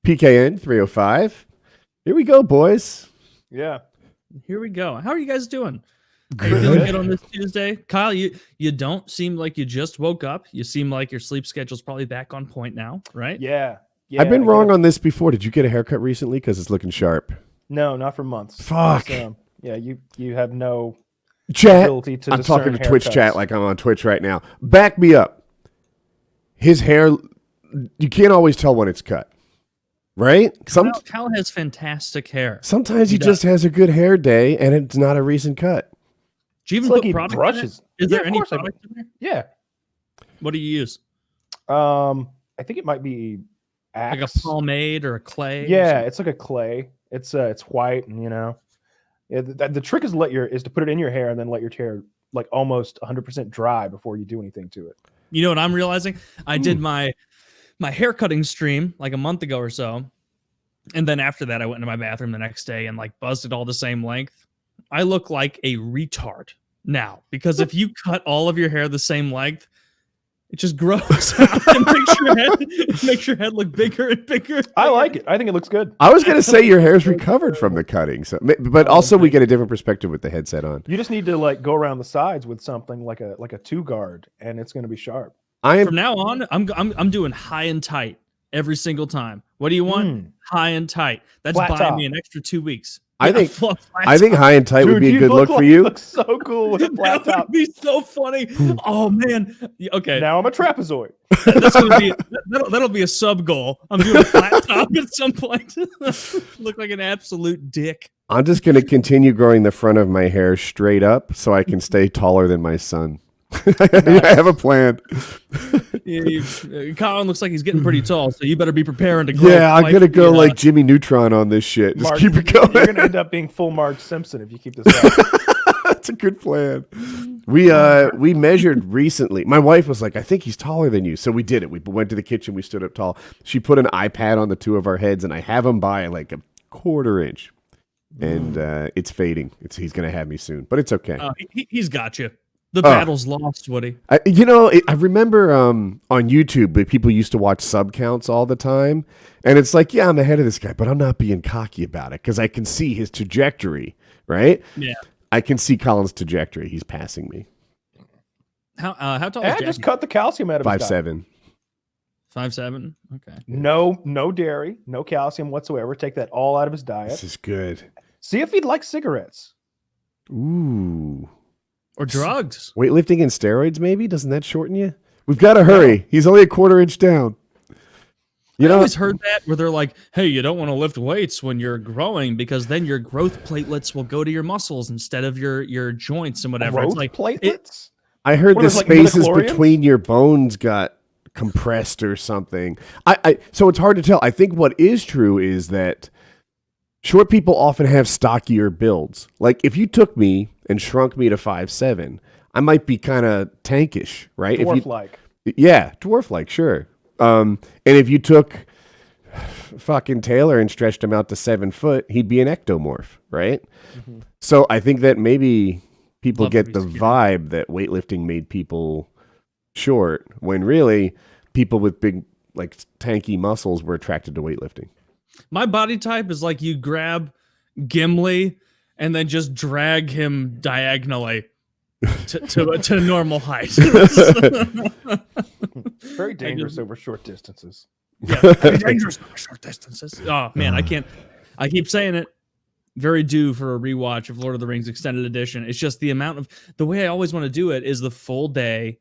PKN 305. Here we go, boys. Yeah. Here we go. How are you guys doing? Good. Are you feeling good on this Tuesday? Kyle, you don't seem like you just woke up. You seem like your sleep schedule's probably back on point now, right? Yeah. I've been wrong on this before. Did you get a haircut recently? Because it's looking sharp. No, not for months. Fuck. Yeah, you have no chat. ability to I'm talking to Twitch haircuts. chat like I'm on Twitch right now. Back me up. His hair, you can't always tell when it's cut. Right? Kyle has fantastic hair. Sometimes he just has a good hair day and it's not a recent cut. Do you even It's like put he product brushes. in it? Is Yeah, there of any course I product in there? Yeah. What do you use? I think it might be Axe. Like a pomade or a clay? Yeah, it's like a clay. It's white, and yeah. The trick is to put it in your hair and then let your hair like almost 100% dry before you do anything to it. You know what I'm realizing? I did my haircutting stream like a month ago or so, and then after that, I went into my bathroom the next day and like buzzed it all the same length. I look like a retard now because if you cut all of your hair the same length, it just grows out and makes your head look bigger and bigger. I like it. I think it looks good. I was going to say your hair's recovered from the cutting, but also we get a different perspective with the headset on. You just need to like go around the sides with something like a 2-guard, and it's going to be sharp. From now on, I'm doing high and tight every single time. What do you want? High and tight. That's Flat buying top. me an extra 2 weeks. I think flat high and tight would be a good look for you. Looks so cool with a flat That top. would be so funny. Oh man. Okay. Now I'm a trapezoid. That's gonna be that'll be a sub goal. I'm doing a flat top at some point. Look like an absolute dick. I'm just going to continue growing the front of my hair straight up so I can stay taller than my son. I have a plan. Colin looks like he's getting pretty tall, so you better be preparing to grow. Yeah, I'm going to go like Jimmy Neutron on this shit. Just Marge, keep it going. You're going to end up being full Marge Simpson if you keep this up. That's a good plan. We measured recently. My wife was like, I think he's taller than you. So we did it. We went to the kitchen. We stood up tall. She put an iPad on the two of our heads, and I have him by like a 1/4 inch. And it's fading. He's going to have me soon, but it's okay. He's got you. The battle's lost, Woody. I remember on YouTube, people used to watch sub counts all the time. And it's like, yeah, I'm ahead of this guy, but I'm not being cocky about it because I can see his trajectory, right? Yeah. I can see Colin's trajectory. He's passing me. How tall is Jackie? Just cut the calcium out of his diet. 5'7". 5'7"? Okay. No dairy, no calcium whatsoever. Take that all out of his diet. This is good. See if he'd like cigarettes. Ooh. Or drugs. Weightlifting and steroids, maybe? Doesn't that shorten you? We've got to hurry. He's only a 1/4 inch down. I always heard that where they're like, hey, you don't want to lift weights when you're growing because then your growth platelets will go to your muscles instead of your joints and whatever. Growth it's like platelets? I heard the spaces midichlorians? between your bones got compressed or something. So it's hard to tell. I think what is true is that short people often have stockier builds. Like if you took me and shrunk me to 5'7", I might be kind of tankish, right? Dwarf-like. Yeah, dwarf-like, sure. And if you took fucking Taylor and stretched him out to 7 foot, he'd be an ectomorph, right? Mm-hmm. So I think that maybe people get the vibe that weightlifting made people short, when really people with big, like tanky muscles were attracted to weightlifting. My body type is like you grab Gimli and then just drag him diagonally to normal height. Very dangerous over short distances. Yeah, very dangerous over short distances. Oh man, I can't. I keep saying it. Very due for a rewatch of Lord of the Rings Extended Edition. It's just the amount of the way I always want to do it is the full day.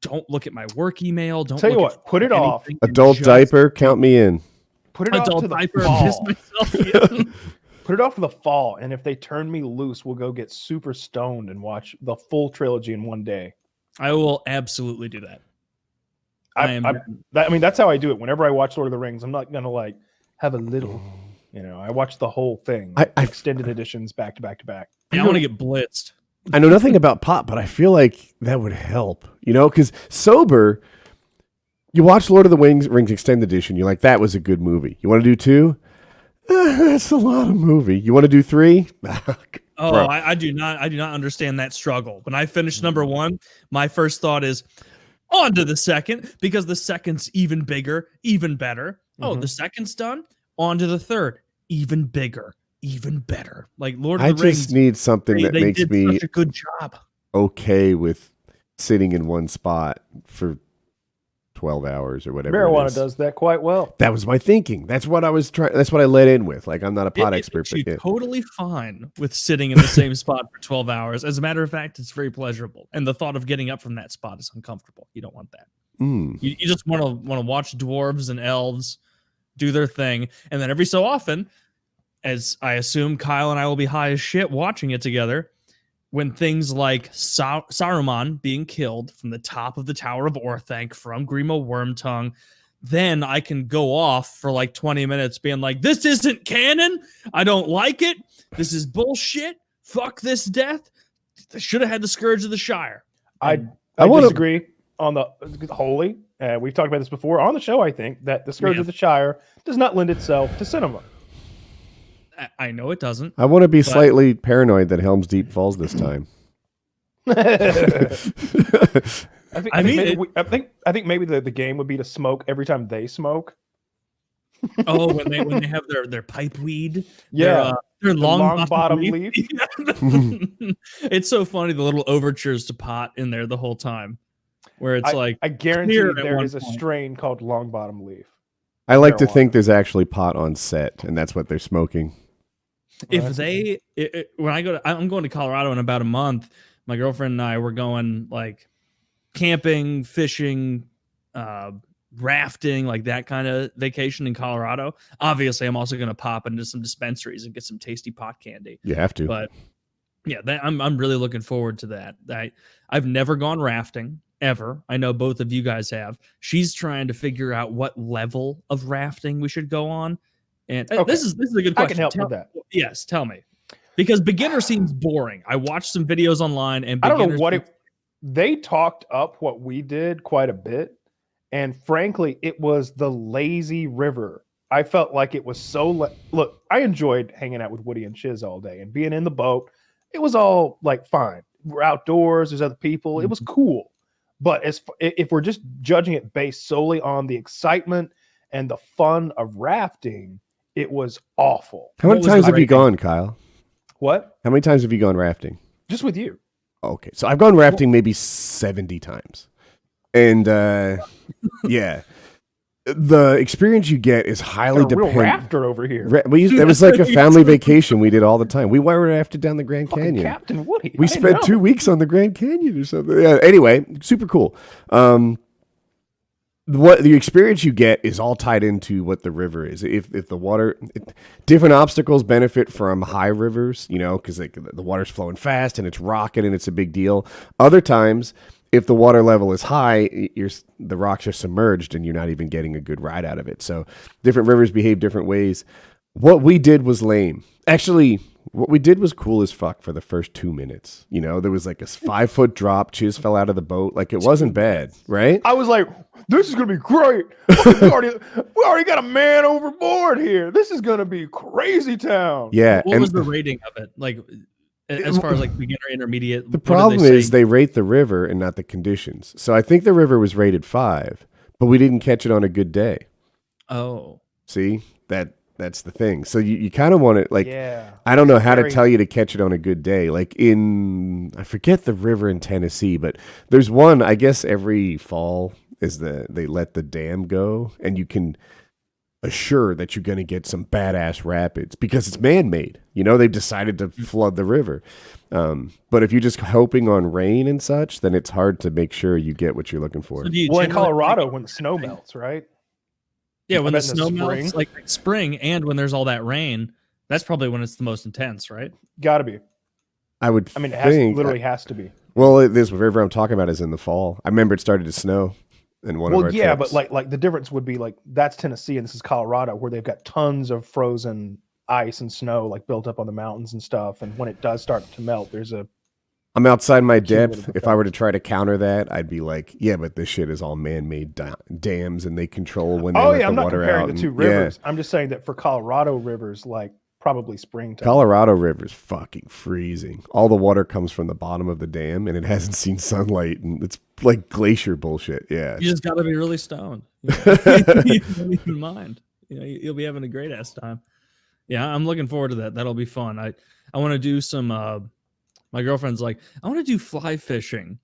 Don't look at my work email. Don't tell you look what. Put it off. Adult diaper, count me in. Put it off to the diaper. fall. Myself, Put it off to the fall, and if they turn me loose, we'll go get super stoned and watch the full trilogy in one day. I will absolutely do that. I mean, that's how I do it. Whenever I watch Lord of the Rings, I'm not gonna like have a little. I watch the whole thing, extended editions back to back to back. I want to get blitzed. I know nothing about pop, but I feel like that would help. Because sober, you watch Lord of the Rings Extended Edition, you're like, that was a good movie. You want to do 2? That's a lot of movie. You want to do 3? I do not understand that struggle. When I finish number 1, my first thought is on to the second, because the second's even bigger, even better. Oh, the second's done. On to the third. Even bigger, even better. Like Lord of I the Rings. just need something that they makes did me such a good job. okay with sitting in one spot for 12 hours or whatever. Marijuana does that quite well. That was my thinking. That's what I was trying. That's what I led in with. Like, I'm not a pot expert, but You're totally fine with sitting in the same spot for 12 hours. As a matter of fact, it's very pleasurable. And the thought of getting up from that spot is uncomfortable. You don't want that. You just want to watch dwarves and elves do their thing. And then every so often, as I assume Kyle and I will be high as shit watching it together, when things like Saruman being killed from the top of the Tower of Orthanc from Grima Wormtongue, then I can go off for like 20 minutes being like, this isn't canon. I don't like it. This is bullshit. Fuck this death. Should have had the Scourge of the Shire. I disagree on the wholly. We've talked about this before on the show, I think, that the Scourge of the Shire does not lend itself to cinema. I know it doesn't. I want to be slightly paranoid that Helm's Deep falls this time. I think maybe the game would be to smoke every time they smoke. Oh, when they have their pipe weed, yeah, their long bottom leaf. It's so funny, the little overtures to pot in there the whole time, where it's I guarantee there is a strain called long bottom leaf. I like to think there's actually pot on set, and that's what they're smoking. If I'm going to Colorado in about a month. My girlfriend and I were going like camping, fishing, rafting, like that kind of vacation in Colorado. Obviously, I'm also going to pop into some dispensaries and get some tasty pot candy. You have to. But yeah, I'm really looking forward to that. I've never gone rafting ever. I know both of you guys have. She's trying to figure out what level of rafting we should go on. And this is a good question. I can help with that. Yes, tell me. Because beginner seems boring. I watched some videos online and I don't know what they talked up what we did quite a bit. And frankly, it was the lazy river. I felt like it was so look, I enjoyed hanging out with Woody and Chiz all day and being in the boat. It was all like fine. We're outdoors, there's other people. It was cool. But if we're just judging it based solely on the excitement and the fun of rafting, it was awful. How many times have you gone, Kyle? What? How many times have you gone rafting? Just with you. Okay, so I've gone rafting maybe 70 times. And yeah, the experience you get is highly dependent. Real rafter over here. It was like a family vacation we did all the time. We were rafted down the Grand Canyon. Captain Woody. We spent 2 weeks on the Grand Canyon or something. Yeah, anyway, super cool. What the experience you get is all tied into what the river is. If the water, different obstacles benefit from high rivers, because the water's flowing fast and it's rocking and it's a big deal. Other times, if the water level is high, the rocks are submerged and you're not even getting a good ride out of it. So different rivers behave different ways. What we did was lame. Actually, what we did was cool as fuck for the first 2 minutes. There was like a 5-foot drop. Chiz fell out of the boat. Like, it wasn't bad, right? I was like, this is going to be great. we already got a man overboard here. This is going to be crazy town. Yeah. What was the rating of it? Like, as far as like beginner, intermediate? The problem is they rate the river and not the conditions. So I think the river was rated 5, but we didn't catch it on a good day. Oh. See? That's the thing. So you kind of want it, like, yeah. I don't know how to tell you to catch it on a good day. Like I forget the river in Tennessee, but there's one, I guess every fall they let the dam go and you can assure that you're going to get some badass rapids because it's man-made. They've decided to flood the river. But if you're just hoping on rain and such, then it's hard to make sure you get what you're looking for. So in Colorado, when the snow melts, right? Yeah, when the snow melts, like spring, and when there's all that rain, that's probably when it's the most intense, right? Got to be. It literally has to be. Well, this river I'm talking about is in the fall. I remember it started to snow in one of our trips. But like the difference would be like that's Tennessee and this is Colorado, where they've got tons of frozen ice and snow like built up on the mountains and stuff. And when it does start to melt, I'm outside my depth. If I were to try to counter that, I'd be like, yeah, but this shit is all man-made dams and they control when they let the water out. I'm not comparing the two rivers. I'm just saying that for Colorado rivers, like probably springtime. Colorado River's fucking freezing. All the water comes from the bottom of the dam and it hasn't seen sunlight and it's like glacier bullshit. Yeah. You just got to be really stoned. Keep in mind. You'll be having a great ass time. Yeah, I'm looking forward to that. That'll be fun. I want to do some. My girlfriend's like, I want to do fly fishing,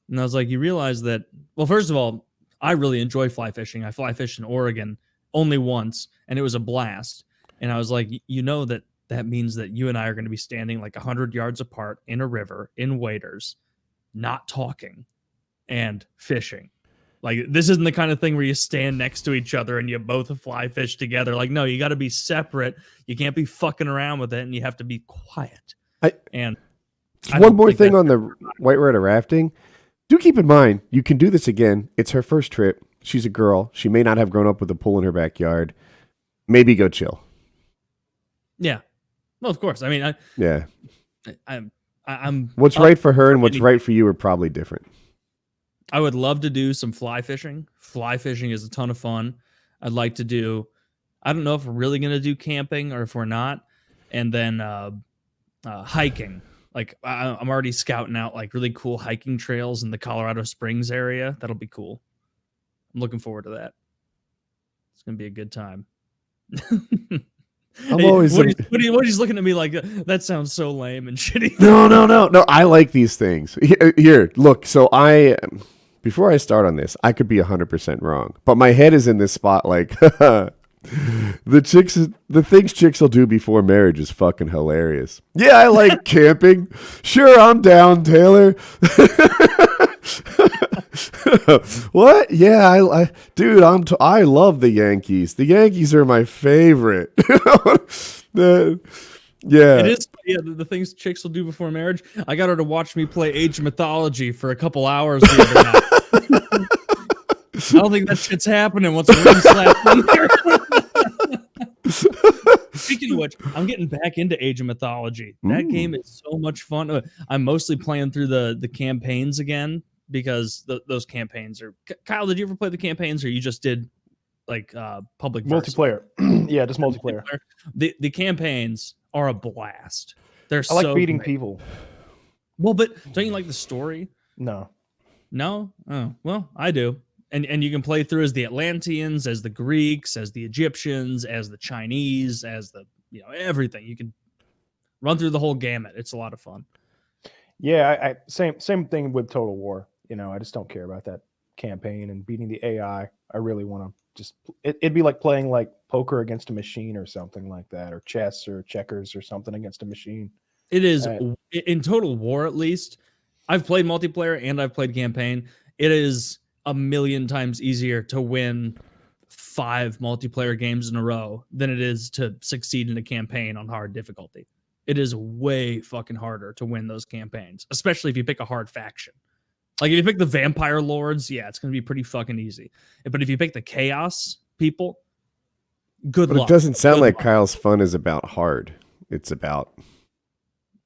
and I was like, you realize that? Well, first of all, I really enjoy fly fishing. I fly fished in Oregon only once, and it was a blast. And I was like, you know that means that you and I are going to be standing like 100 yards apart in a river in waders, not talking, and fishing. Like, this isn't the kind of thing where you stand next to each other and you both fly fish together. Like, no, you got to be separate. You can't be fucking around with it, and you have to be quiet. One more thing on the whitewater rafting. Do keep in mind, you can do this again. It's her first trip. She's a girl. She may not have grown up with a pool in her backyard. Maybe go chill. Yeah. Well, of course. I mean, I'm what's right for her and what's right for you are probably different. I would love to do some fly fishing. Fly fishing is a ton of fun. I'd like to do, I don't know if we're really going to do camping or if we're not. And then hiking. Like, I'm already scouting out like really cool hiking trails in the Colorado Springs area. That'll be cool. I'm looking forward to that. It's going to be a good time. I'm always Woody's looking at me like, that sounds so lame and shitty. No. I like these things. Here, look. So before I start on this, I could be 100% wrong, but my head is in this spot like the things chicks will do before marriage is fucking hilarious. Yeah, I like camping. Sure, I'm down, Taylor. What? Yeah, I love the Yankees. The Yankees are my favorite. Yeah. It is. Yeah, the things chicks will do before marriage. I got her to watch me play Age of Mythology for a couple hours the other night. I don't think that shit's happening once a ring slaps in there. Speaking of which, I'm getting back into Age of Mythology. That game is so much fun. I'm mostly playing through the campaigns again because those campaigns are... Kyle, did you ever play the campaigns or you just did like public multiplayer? Yeah, just multiplayer. The campaigns are a blast. I like beating people. Well, but don't you like the story? No. Oh, well, I do. And you can play through as the Atlanteans, as the Greeks, as the Egyptians, as the Chinese, as the everything. You can run through the whole gamut. It's a lot of fun. Yeah, same thing with Total War. I just don't care about that campaign and beating the AI. I really want to it'd be like playing like poker against a machine or something like that, or chess or checkers or something against a machine. It is in Total War, at least. I've played multiplayer and I've played campaign. It is a million times easier to win 5 multiplayer games in a row than it is to succeed in a campaign on hard difficulty. It is way fucking harder to win those campaigns, especially if you pick a hard faction. Like if you pick the Vampire Lords, yeah, it's going to be pretty fucking easy. But if you pick the Chaos people, good luck. But it doesn't sound like Kyle's fun is about hard. It's about...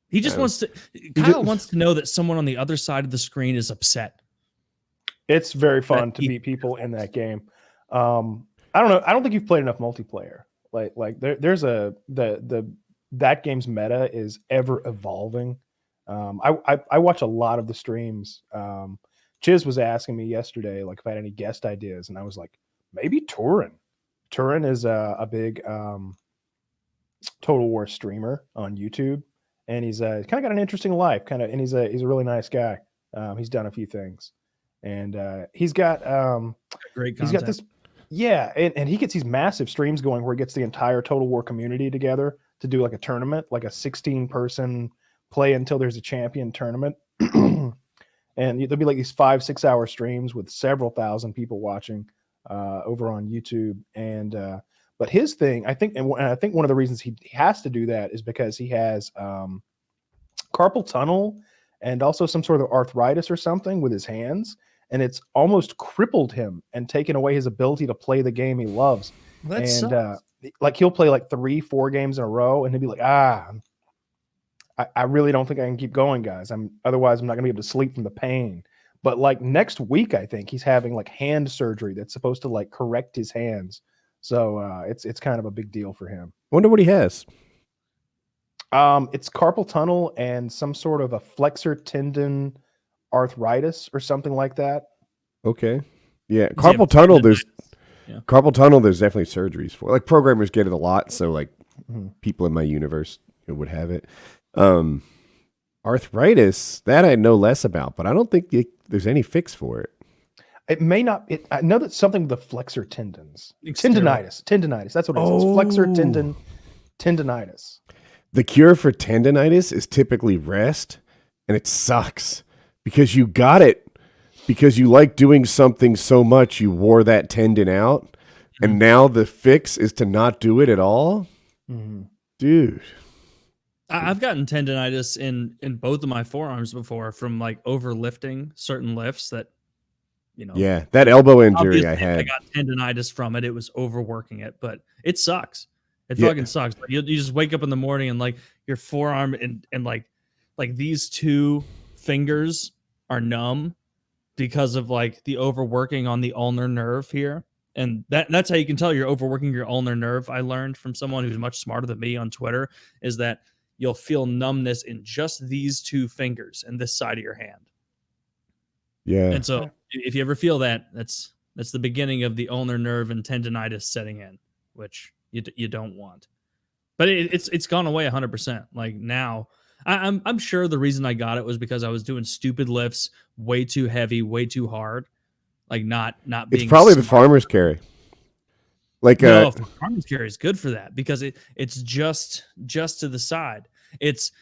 He just wants to... Kyle wants to know that someone on the other side of the screen is upset. It's very fun to beat people in that game. I don't know. I don't think you've played enough multiplayer. Like there's that game's meta is ever evolving. I watch a lot of the streams. Chiz was asking me yesterday, like if I had any guest ideas, and I was like, maybe Turin. Turin is a big Total War streamer on YouTube, and he's kind of got an interesting life, and he's a really nice guy. He's done a few things. And he's got great content. He's got this, yeah, and he gets these massive streams going where he gets the entire Total War community together to do like a tournament, like a 16-person play until there's a champion tournament. And there'll be like these 5-6 hour streams with several thousand people watching over on YouTube. And but his thing, I think one of the reasons he has to do that is because he has carpal tunnel and also some sort of arthritis or something with his hands. And it's almost crippled him and taken away his ability to play the game he loves. Like he'll play like 3-4 games in a row and he'll be like, I really don't think I can keep going, guys. Otherwise I'm not gonna be able to sleep from the pain. But like next week, I think he's having like hand surgery that's supposed to like correct his hands. So it's kind of a big deal for him. Wonder what he has. It's carpal tunnel and some sort of a flexor tendon arthritis or something like that. Okay. Yeah. Carpal tunnel, Carpal tunnel, there's definitely surgeries for. Like programmers get it a lot, so like people in my universe would have it. Arthritis, that I know less about, but I don't think there's any fix for it. It may not. I know that's something with the flexor tendons. External. Tendinitis. That's what it is. It's flexor tendinitis. The cure for tendinitis is typically rest, and it sucks because you got it because you like doing something so much you wore that tendon out, and now the fix is to not do it at all. Dude, I've gotten tendinitis in both of my forearms before from like overlifting certain lifts that, yeah, that elbow injury obviously I had. I got tendinitis from it. It was overworking it, but it sucks. It Yeah. fucking sucks. Like, you just wake up in the morning and like your forearm and like these two fingers are numb because of like the overworking on the ulnar nerve here. And that's how you can tell you're overworking your ulnar nerve. I learned from someone who's much smarter than me on Twitter is that you'll feel numbness in just these two fingers and this side of your hand. Yeah. And so if you ever feel that, that's the beginning of the ulnar nerve and tendinitis setting in, which you don't want. But it's gone away 100%. Like now, I'm sure the reason I got it was because I was doing stupid lifts, way too heavy, way too hard, like not being. It's probably the smart. farmer's carry. Like No, farmer's carry is good for that because it's just to the side. It's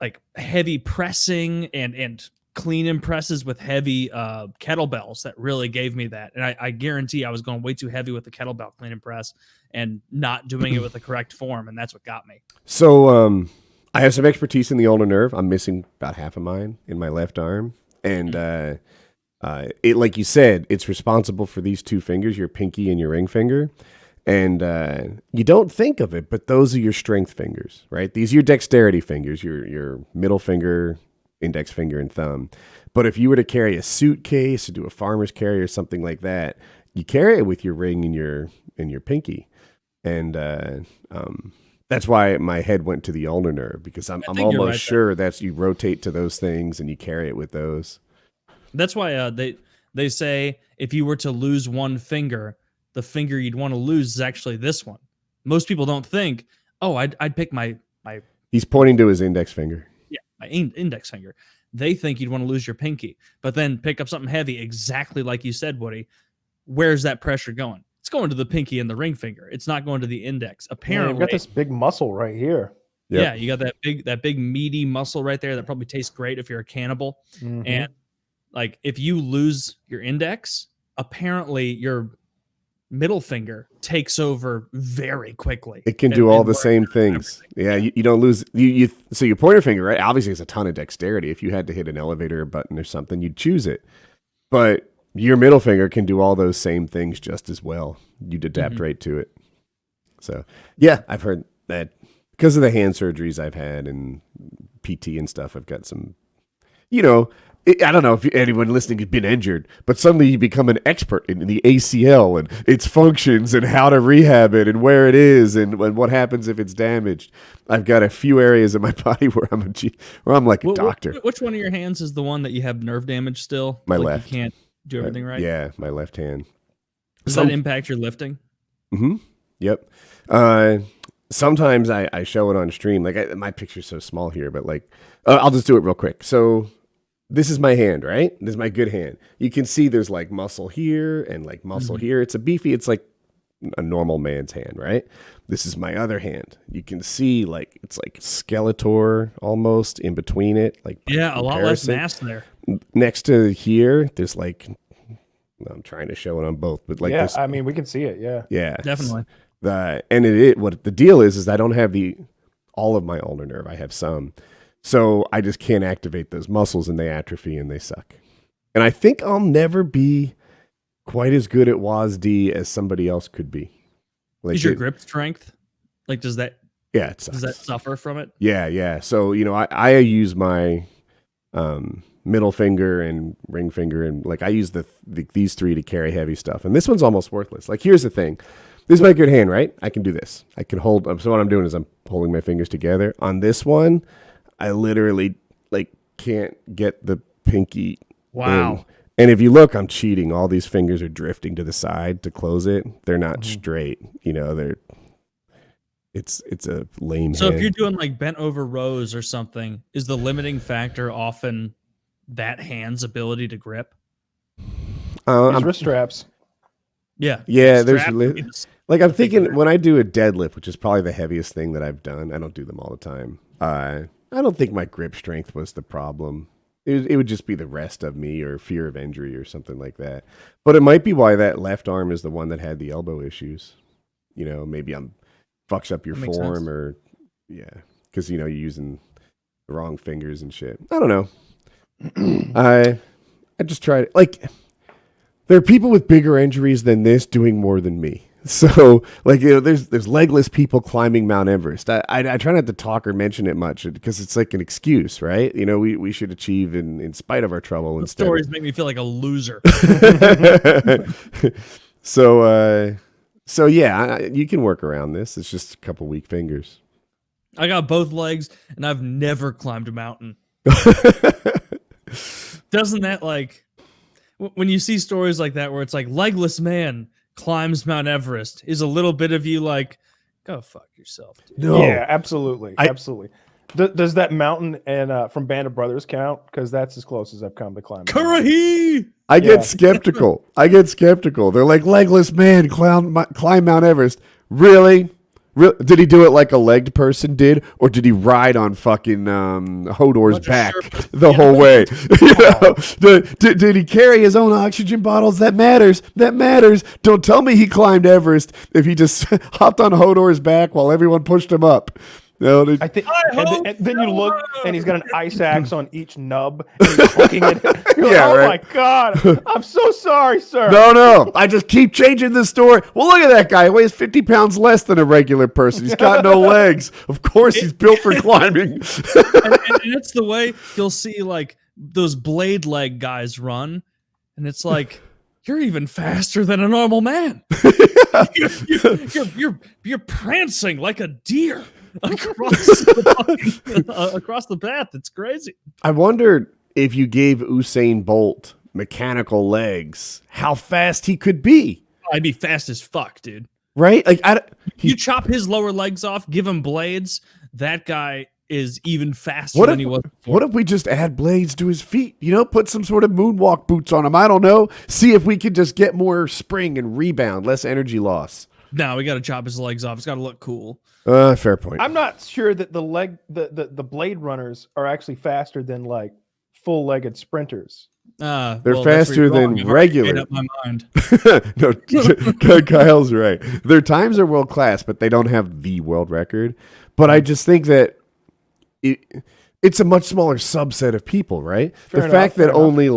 like heavy pressing and clean and presses with heavy kettlebells that really gave me that. And I guarantee I was going way too heavy with the kettlebell clean and press and not doing it with the correct form. And that's what got me. So I have some expertise in the ulnar nerve. I'm missing about half of mine in my left arm. And it, like you said, it's responsible for these two fingers, your pinky and your ring finger. And you don't think of it, but those are your strength fingers, right? These are your dexterity fingers, your middle finger, index finger, and thumb. But if you were to carry a suitcase or do a farmer's carry or something like that, you carry it with your ring and your pinky. And that's why my head went to the ulnar nerve, because I'm almost right sure that's you rotate to those things and you carry it with those. That's why they say if you were to lose one finger, the finger you'd want to lose is actually this one. Most people don't think, oh, I'd pick my. He's pointing to his index finger. Yeah, my index finger. They think you'd want to lose your pinky, but then pick up something heavy, exactly like you said, Woody. Where's that pressure going? It's going to the pinky and the ring finger. It's not going to the index. Apparently, you've got this big muscle right here. Yep. Yeah, you got that big meaty muscle right there that probably tastes great if you're a cannibal. And like if you lose your index, apparently your middle finger takes over very quickly. It can do all the same things. Yeah, you don't lose you. So your pointer finger, right? Obviously, it's a ton of dexterity. If you had to hit an elevator button or something, you'd choose it. But your middle finger can do all those same things just as well. You'd adapt right to it. So yeah, I've heard that because of the hand surgeries I've had and PT and stuff. I've got some, I don't know if anyone listening has been injured, but suddenly you become an expert in the ACL and its functions and how to rehab it and where it is and what happens if it's damaged. I've got a few areas of my body where I'm like a doctor. Which one of your hands is the one that you have nerve damage still? My like left. You can't do everything right? Yeah, my left hand. Does that impact your lifting? Mm-hmm. Yep. Sometimes I show it on stream. Like my picture's so small here, but like I'll just do it real quick. So this is my hand, right? This is my good hand. You can see there's like muscle here and like muscle here. It's it's like a normal man's hand, right? This is my other hand. You can see like it's like Skeletor almost in between it. Like yeah, a lot less mass there. Next to here, there's like I'm trying to show it on both, but like this, I mean we can see it. Yeah, definitely. What the deal is I don't have all of my ulnar nerve. I have some. So I just can't activate those muscles and they atrophy and they suck. And I think I'll never be quite as good at WASD as somebody else could be. Like is your grip strength? Like does that it sucks. Does that suffer from it? Yeah. So, I use my middle finger and ring finger and like I use these three to carry heavy stuff. And this one's almost worthless. Like here's the thing. This is my good hand, right? I can do this. I can hold. So what I'm doing is I'm holding my fingers together. On this one, I literally like can't get the pinky. Wow. And if you look, I'm cheating. All these fingers are drifting to the side to close it. They're not straight. It's a lame So if hand. you're doing like bent over rows or something, is the limiting factor often that hand's ability to grip? Use wrist straps. Yeah. Yeah, Strap I'm would be the thinking when I do a deadlift, which is probably the heaviest thing that I've done. I don't do them all the time. I don't think my grip strength was the problem. It would just be the rest of me or fear of injury or something like that. But it might be why that left arm is the one that had the elbow issues. Maybe I'm fucks up your That makes form sense. or because you're using the wrong fingers and shit. I don't know. I just tried there are people with bigger injuries than this doing more than me. So there's legless people climbing Mount Everest. I try not to talk or mention it much because it's like an excuse, right? We should achieve in spite of our trouble The instead. stories make me feel like a loser. So yeah, you can work around this. It's just a couple weak fingers. I got both legs and I've never climbed a mountain. Doesn't that when you see stories like that where it's like legless man climbs Mount Everest, is a little bit of you like, go fuck yourself, dude. No. Yeah, absolutely. Absolutely. Does that mountain and from Band of Brothers count? Because that's as close as I've come to climbing. Karahi! I get skeptical. They're like, legless man climb Mount Everest. Really? Did he do it like a legged person did, or did he ride on fucking Hodor's back the whole way? Did he carry his own oxygen bottles? That matters. Don't tell me he climbed Everest if he just hopped on Hodor's back while everyone pushed him up. I think, and then you look, and he's got an ice axe on each nub, and he's hooking it. You're like, oh my god, I'm so sorry, sir. No, I just keep changing the story. Well, look at that guy. He weighs 50 pounds less than a regular person. He's got no legs. Of course, he's built for climbing. and it's the way you'll see like those blade leg guys run, and it's like, you're even faster than a normal man. You're prancing like a deer across the path. It's crazy. I wonder if you gave Usain Bolt mechanical legs, how fast he could be. I'd be fast as fuck, dude. Right? You chop his lower legs off, give him blades. That guy is even faster than he was before. What if we just add blades to his feet? Put some sort of moonwalk boots on him. I don't know. See if we could just get more spring and rebound, less energy loss. No, we got to chop his legs off. It's got to look cool. Fair point. I'm not sure that the blade runners are actually faster than like full-legged sprinters. They're faster than regular. Up my mind. No, Kyle's right. Their times are world class, but they don't have the world record. But I just think that it's a much smaller subset of people, right? The fact that only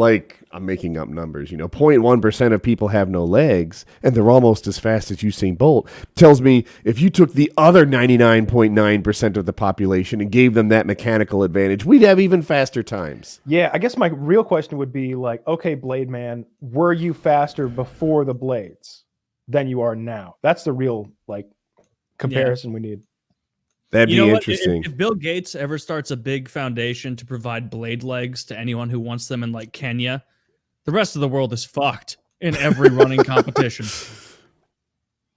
I'm making up numbers, 0.1% of people have no legs and they're almost as fast as Usain Bolt tells me if you took the other 99.9% of the population and gave them that mechanical advantage, we'd have even faster times. Yeah, I guess my real question would be like, okay, Blade Man, were you faster before the blades than you are now? That's the real comparison we need. That'd be interesting. If Bill Gates ever starts a big foundation to provide blade legs to anyone who wants them in Kenya, the rest of the world is fucked in every running competition.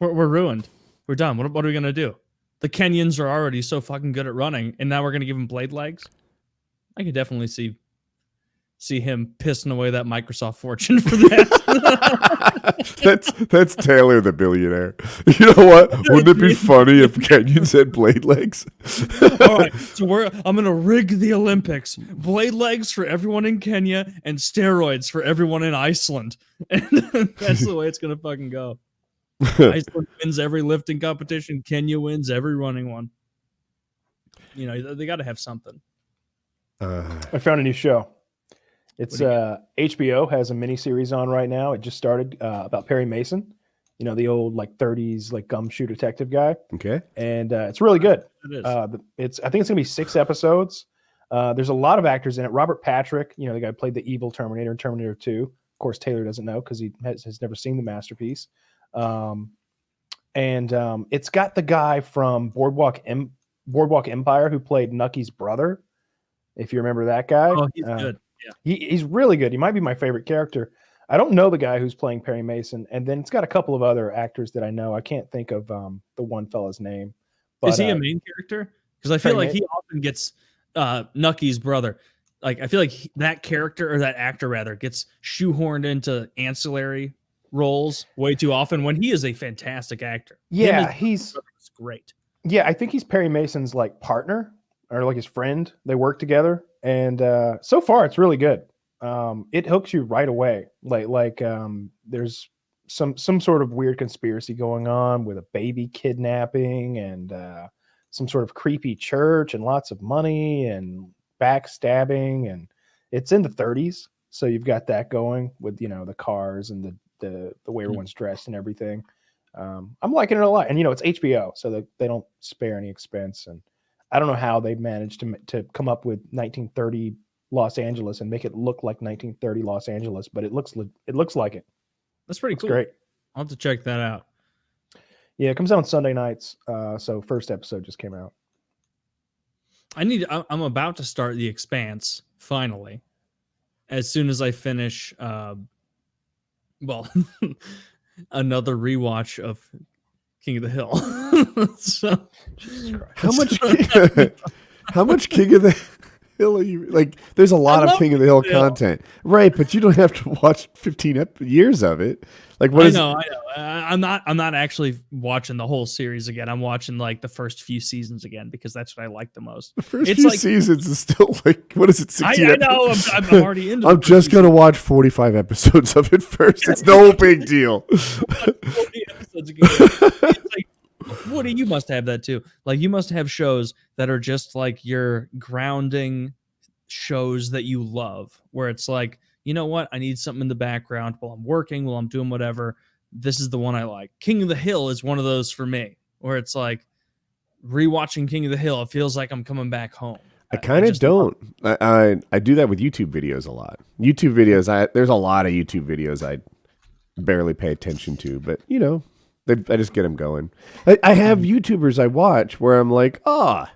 We're ruined. We're done. What are we going to do? The Kenyans are already so fucking good at running, and now we're going to give them blade legs? I could definitely see him pissing away that Microsoft fortune for that. That's Taylor the billionaire. You know what? Wouldn't it be funny if Kenyans had blade legs? All right, so I'm gonna rig the Olympics. Blade legs for everyone in Kenya and steroids for everyone in Iceland. And that's the way it's gonna fucking go. Iceland wins every lifting competition. Kenya wins every running one. They got to have something. I found a new show. It's HBO has a mini series on right now. It just started about Perry Mason, the old 30s gumshoe detective guy. Okay, and it's really good. It is. I think it's gonna be 6 episodes. There's a lot of actors in it. Robert Patrick, the guy who played the evil Terminator in Terminator 2. Of course, Taylor doesn't know because he has never seen the masterpiece. It's got the guy from Boardwalk Empire who played Nucky's brother. If you remember that guy. Oh, he's good. He's really good. He might be my favorite character. I don't know the guy who's playing Perry Mason, and then it's got a couple of other actors that I know. I can't think of the one fella's name. But, is he a main character? Because I feel like he often gets Nucky's brother. Like I feel like that character or that actor rather gets shoehorned into ancillary roles way too often when he is a fantastic actor. Yeah, he's great. Yeah, I think he's Perry Mason's like partner or like his friend. They work together, and so far it's really good. It hooks you right away. There's some sort of weird conspiracy going on with a baby kidnapping and some sort of creepy church and lots of money and backstabbing, and it's in the 30s, so you've got that going with the cars and the way everyone's dressed and everything. I'm liking it a lot, and it's HBO, so they don't spare any expense, and I don't know how they managed to come up with 1930 Los Angeles and make it look like 1930 Los Angeles, but it looks like it. That's pretty cool. Great. I'll have to check that out. Yeah, it comes out on Sunday nights. So first episode just came out. I'm about to start The Expanse finally. As soon as I finish, another rewatch of King of the Hill. So, how much King of the Hill are you like? There's a lot of King of the Hill content, right? But you don't have to watch 15 years of it. Like what? I know. I'm not actually watching the whole series again. I'm watching like the first few seasons again because that's what I like the most. The first few seasons is still like, what is it? 16 I know. I'm already into. I'm just gonna watch 45 episodes of it first. It's no big deal. 40 episodes again. It's like, Woody, you must have that too. Like you must have shows that are just like your grounding shows that you love, where it's like, you know what? I need something in the background while I'm working, while I'm doing whatever. This is the one I like. King of the Hill is one of those for me, where it's like rewatching King of the Hill. It feels like I'm coming back home. I kind of don't. I do that with YouTube videos a lot. YouTube videos, there's a lot of YouTube videos I barely pay attention to, but I just get them going. I have YouTubers I watch where I'm like, I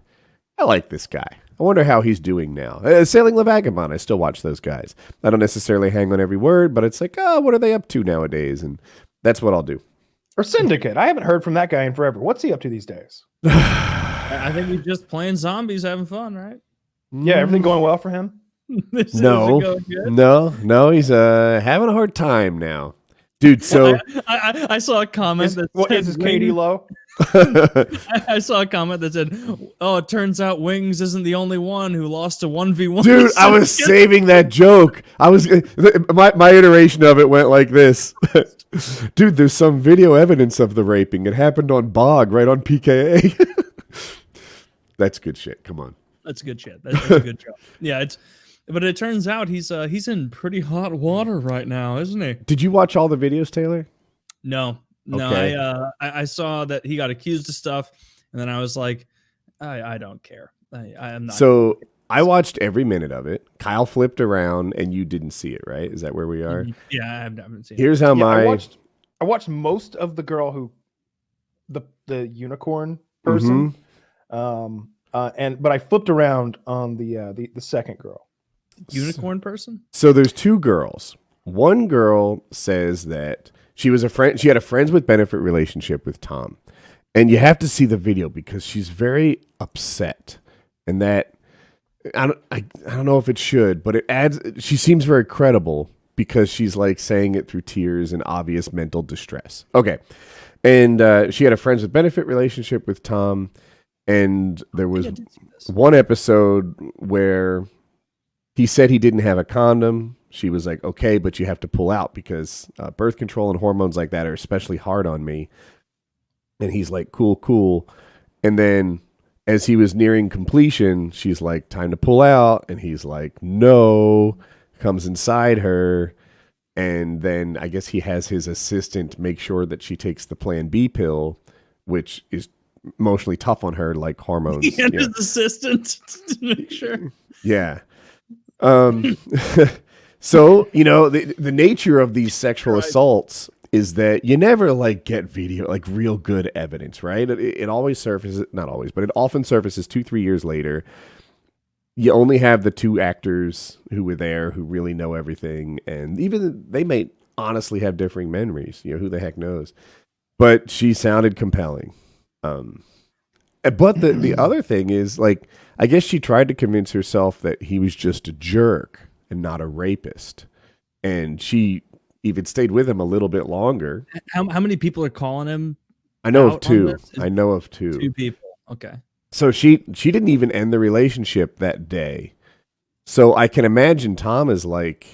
like this guy. I wonder how he's doing now. Sailing the Vagabond, I still watch those guys. I don't necessarily hang on every word, but it's like, what are they up to nowadays? And that's what I'll do. Or Syndicate. I haven't heard from that guy in forever. What's he up to these days? I think he's just playing zombies, having fun, right? Yeah, everything going well for him? No, he's having a hard time now. Dude, so I saw a comment that said, is his KD low? I saw a comment that said, "Oh, it turns out Wings isn't the only one who lost a 1v1." Dude, I was saving that joke. My iteration of it went like this. Dude, there's some video evidence of the raping. It happened on Bog, right on PKA. That's good shit. Come on. That's good shit. That's a good job. Yeah, but it turns out he's in pretty hot water right now, isn't he? Did you watch all the videos, Taylor? No. Okay. I saw that he got accused of stuff, and then I was like, I don't care. I'm not. So I watched every minute of it. Kyle flipped around, and you didn't see it, right? Is that where we are? Yeah, I haven't seen it. Here's how I watched most of the girl who, the unicorn person, but I flipped around on the second girl. Unicorn person? So there's two girls. One girl says that she was a friend. She had a friends with benefit relationship with Tom, and you have to see the video because she's very upset, and that I don't know if it should, but it adds. She seems very credible because she's like saying it through tears and obvious mental distress. Okay, and she had a friends with benefit relationship with Tom, and there was one episode where he said he didn't have a condom. She was like, okay, but you have to pull out because birth control and hormones like that are especially hard on me. And he's like, cool. And then as he was nearing completion, she's like, time to pull out. And he's like, no, comes inside her. And then I guess he has his assistant make sure that she takes the Plan B pill, which is emotionally tough on her, like hormones. He had his assistant to make sure. Yeah. So, the nature of these sexual assaults is that you never like get video, like real good evidence, right? It always surfaces, not always, but it often surfaces 2-3 years later. you only have the two actors who were there who really know everything, and even they may honestly have differing memories. Who the heck knows? But she sounded compelling. But the other thing is, like, I guess she tried to convince herself that he was just a jerk and not a rapist, and she even stayed with him a little bit longer. How many people are calling him? I know of out on two. this? I know of two. Two people. Okay. So she didn't even end the relationship that day. So I can imagine Tom is like,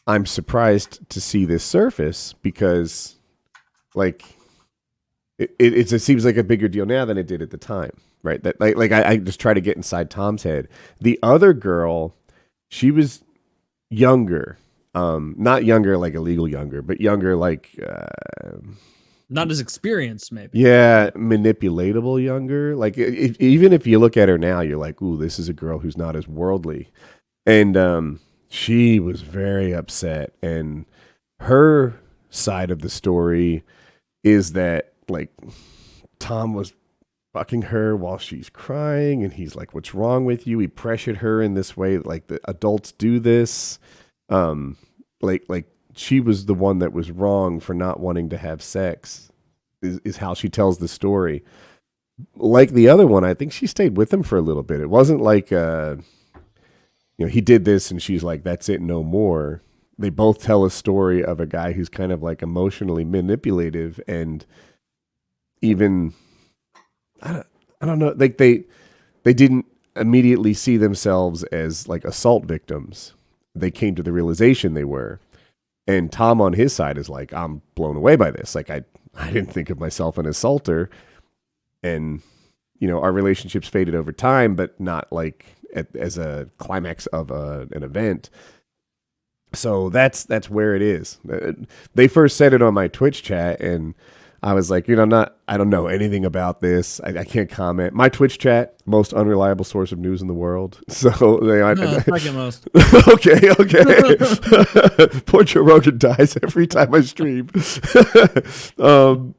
I'm surprised to see this surface because, like, it seems like a bigger deal now than it did at the time, right? That I just try to get inside Tom's head. The other girl, she was younger, not younger like illegal younger, but younger like. Not as experienced, maybe. Yeah, manipulatable younger. Like even if you look at her now, you're like, ooh, this is a girl who's not as worldly. And she was very upset. And her side of the story is that, like, Tom was fucking her while she's crying. And he's like, what's wrong with you? He pressured her in this way. Like, the adults do this. Like she was the one that was wrong for not wanting to have sex is how she tells the story. Like the other one, I think she stayed with him for a little bit. It wasn't like, he did this and she's like, that's it, no more. They both tell a story of a guy who's kind of like emotionally manipulative and even, I don't know, like they didn't immediately see themselves as like assault victims. They came to the realization they were. And Tom on his side is like, I'm blown away by this. Like, I didn't think of myself an assaulter. And, our relationships faded over time, but not like as a climax of an event. So that's where it is. They first said it on my Twitch chat, and I was like, I don't know anything about this. I can't comment. My Twitch chat, most unreliable source of news in the world. So Second most. Okay. Poor Joe Rogan dies every time I stream. But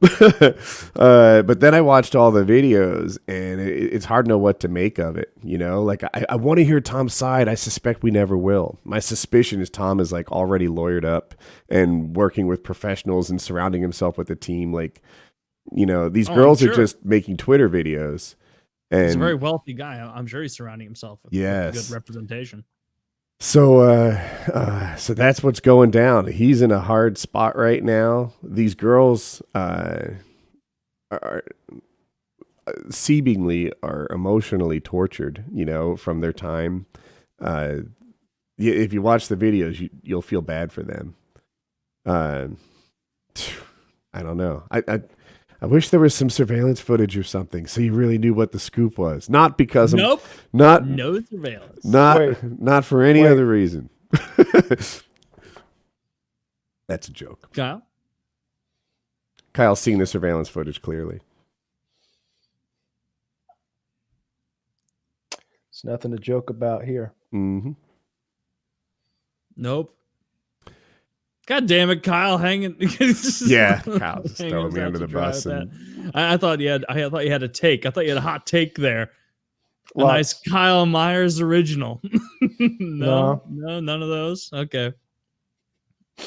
then I watched all the videos, and it's hard to know what to make of it. Like I want to hear Tom's side. I suspect we never will. My suspicion is Tom is like already lawyered up and working with professionals and surrounding himself with a team. Like, these girls are just making Twitter videos. And he's a very wealthy guy. I'm sure he's surrounding himself with good representation. So that's what's going down. He's in a hard spot right now. These girls are seemingly are emotionally tortured, from their time. If you watch the videos, you'll feel bad for them. I don't know. I wish there was some surveillance footage or something, so you really knew what the scoop was. Not because no surveillance. Not for any other reason. That's a joke. Kyle's seen the surveillance footage clearly. It's nothing to joke about here. Mm-hmm. Nope. God damn it, Kyle hanging. Yeah, Kyle's just throwing me under the bus. I thought you had a take. I thought you had a hot take there. A Lots. nice Kyle Myers original. No, none of those. Okay.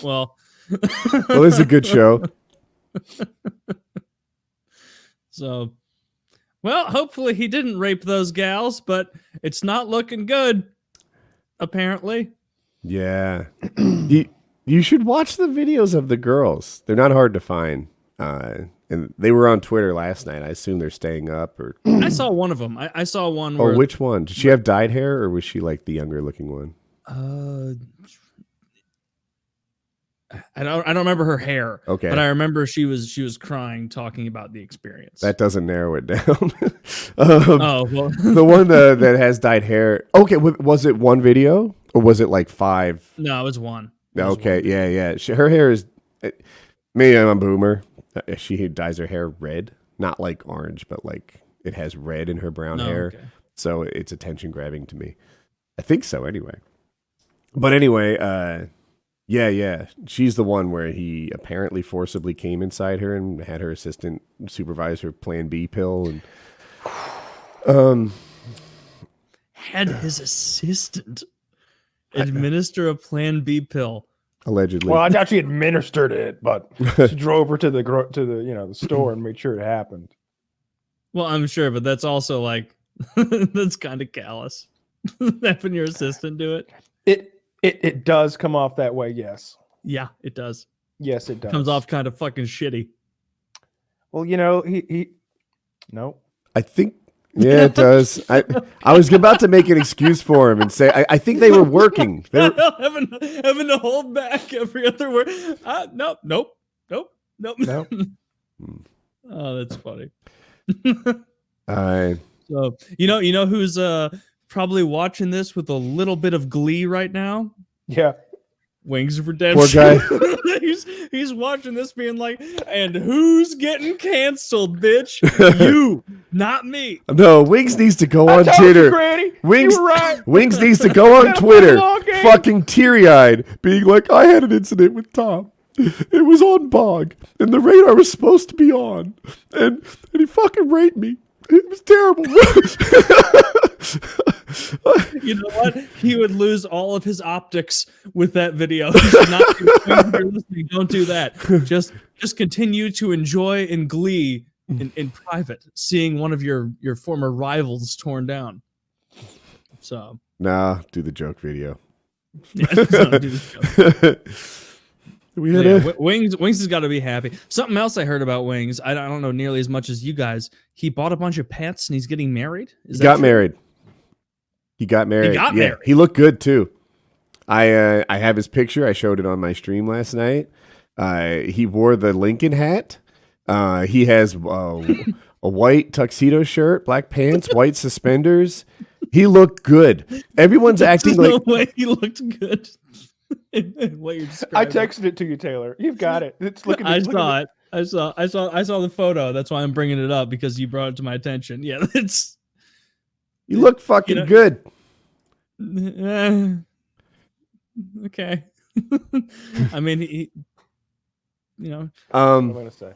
Well, it's a good show. So, well, hopefully he didn't rape those gals, but it's not looking good. Apparently. Yeah. You should watch the videos of the girls. They're not hard to find. And they were on Twitter last night. I assume they're staying up. Or I saw one of them. I saw one. Where, which one? Did she have dyed hair, or was she like the younger looking one? I don't remember her hair. Okay, but I remember she was crying, talking about the experience. That doesn't narrow it down. Oh well, the one that has dyed hair. Okay, was it one video or was it like 5? No, it was one. Okay, yeah. Her hair is. Maybe I'm a boomer. She dyes her hair red, not like orange, but like it has red in her brown hair. Okay. So it's attention grabbing to me. I think so, anyway. But anyway, yeah. She's the one where he apparently forcibly came inside her and had her assistant supervise her Plan B pill, and had his assistant administer a Plan B pill. Allegedly. Well, I doubt she administered it, but she drove her to the the store and made sure it happened. Well, I'm sure, but that's also like that's kind of callous. Having your assistant do it. It does come off that way, yes. Yeah, it does. Yes, it does. Comes off kind of fucking shitty. Well, he no. I think, yeah, it does. I was about to make an excuse for him and say, I think they were working. They were... having to hold back every other word. Nope. Oh, that's funny. So you know who's probably watching this with a little bit of glee right now? Yeah. Wings of Redemption. Poor guy. he's watching this being like, and who's getting canceled, bitch? You, not me. No, Wings needs to go on Twitter. Granny, Wings, you were right. Wings needs to go on Twitter, fucking teary-eyed, being like, I had an incident with Tom. It was on Bog, and the radar was supposed to be on, and he fucking raped me. It was terrible. You know what? He would lose all of his optics with that video. He should not if you're listening, don't do that. Just continue to enjoy in glee in private, seeing one of your former rivals torn down. So nah, do the joke video. Yeah, do the joke. Wings. Wings has got to be happy. Something else I heard about Wings, I don't know nearly as much as you guys. He bought a bunch of pets and he's getting married. He got married. Yeah, he looked good too. I have his picture. I showed it on my stream last night. He wore the Lincoln hat. He has a white tuxedo shirt, black pants, white suspenders. He looked good. Everyone's acting like no way he looked good. I texted it to you, Taylor. You've got it. It's looking. I saw it. I saw the photo. That's why I'm bringing it up, because you brought it to my attention. Yeah, it's. You look fucking good. Okay. I mean, he, what am I gonna say?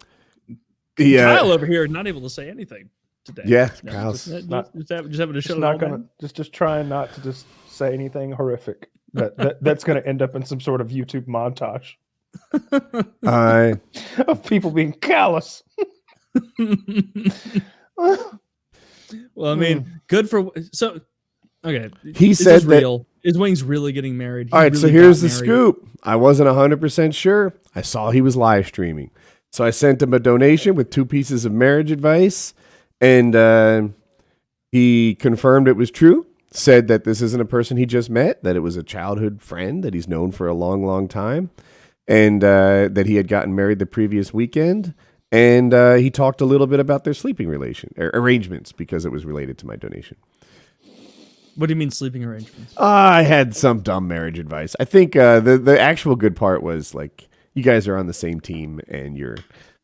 Yeah. Kyle over here not able to say anything today. Yeah, Kyle's just having to show. Just trying not to just say anything horrific. That's going to end up in some sort of YouTube montage of people being callous. Well, I mean, good for so. Okay, he said that. Real? Is Wings really getting married? All right, so here's the scoop. I wasn't 100% sure. I saw he was live streaming, so I sent him a donation with 2 pieces of marriage advice, and he confirmed it was true. Said that this isn't a person he just met, that it was a childhood friend that he's known for a long, long time, and that he had gotten married the previous weekend. And he talked a little bit about their sleeping arrangements, because it was related to my donation. What do you mean sleeping arrangements? I had some dumb marriage advice. I think the actual good part was, like, you guys are on the same team and your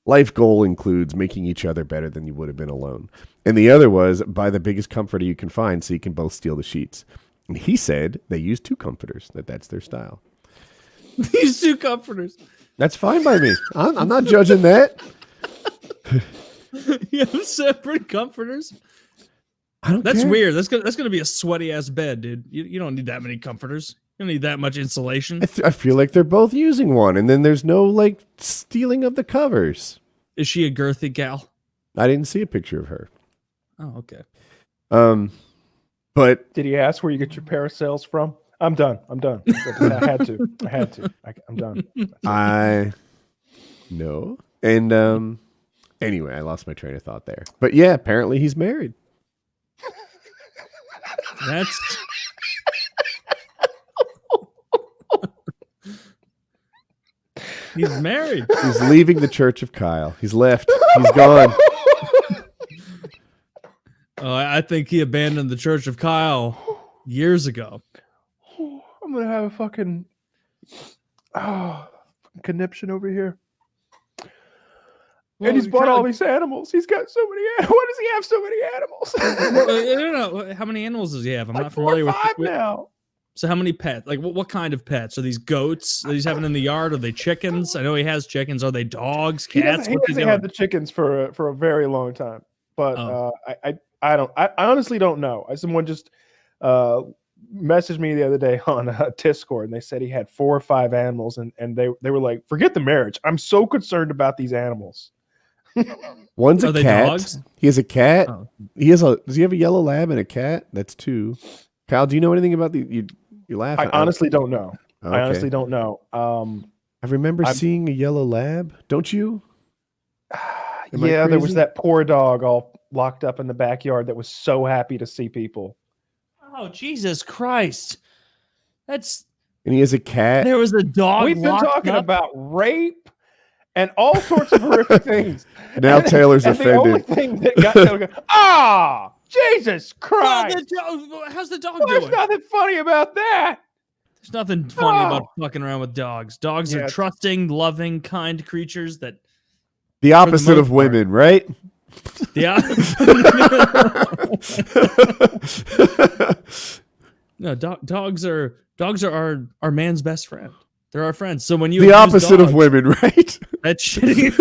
life goal includes making each other better than you would have been alone. And the other was buy the biggest comforter you can find so you can both steal the sheets. And he said they use 2 comforters, that's their style. These 2 comforters. That's fine by me. I'm not judging that. You have separate comforters? I don't That's care. weird. That's gonna be a sweaty ass bed, dude. You don't need that many comforters. You don't need that much insulation. I feel like they're both using one, and then there's no, like, stealing of the covers. Is she a girthy gal? I didn't see a picture of her. Oh, okay. But did he ask where you get your parasails from? I'm done. I had to. I'm done. No. And anyway, I lost my train of thought there. But yeah, apparently he's married. That's he's married. He's leaving the Church of Kyle. He's left. He's gone. Oh, I think he abandoned the Church of Kyle years ago. I'm gonna have a fucking conniption over here. Well, and he's bought all these animals. He's got so many. Why does he have so many animals? No. How many animals does he have? I'm like not familiar 4 or 5 with now. So how many pets? Like what kind of pets? Are these goats that he's having in the yard? Are they chickens? I know he has chickens. Are they dogs, cats? He hasn't had the chickens for a very long time. But I honestly don't know. Someone just messaged me the other day on Discord, and they said he had 4 or 5 animals, and they were like, forget the marriage. I'm so concerned about these animals. One's Are a they cat. dogs? He has a cat. Oh. Does he have a yellow lab and a cat? That's 2. Kyle, do you know anything about you laughing? I honestly don't know. Okay. I honestly don't know. I remember seeing a yellow lab. Don't you? Yeah, there was that poor dog all locked up in the backyard that was so happy to see people. Oh, Jesus Christ. That's And he has a cat. there was a dog. We've been locked talking up. about rape and all sorts of horrific things. Now Taylor's and offended. the only thing that got Taylor going, Jesus Christ! How's the dog There's doing? nothing funny about that. There's nothing funny about fucking around with dogs. Dogs are Yes. trusting, loving, kind creatures that The opposite of most part. women, right? yeah. No, dogs are our man's best friend. They're our friends. So when you The abuse opposite of dogs, women, right? that shitty.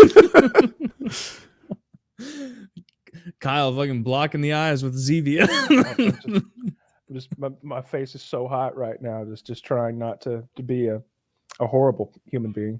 Kyle fucking blocking the eyes with Zevia. Just my face is so hot right now. Just trying not to be a horrible human being.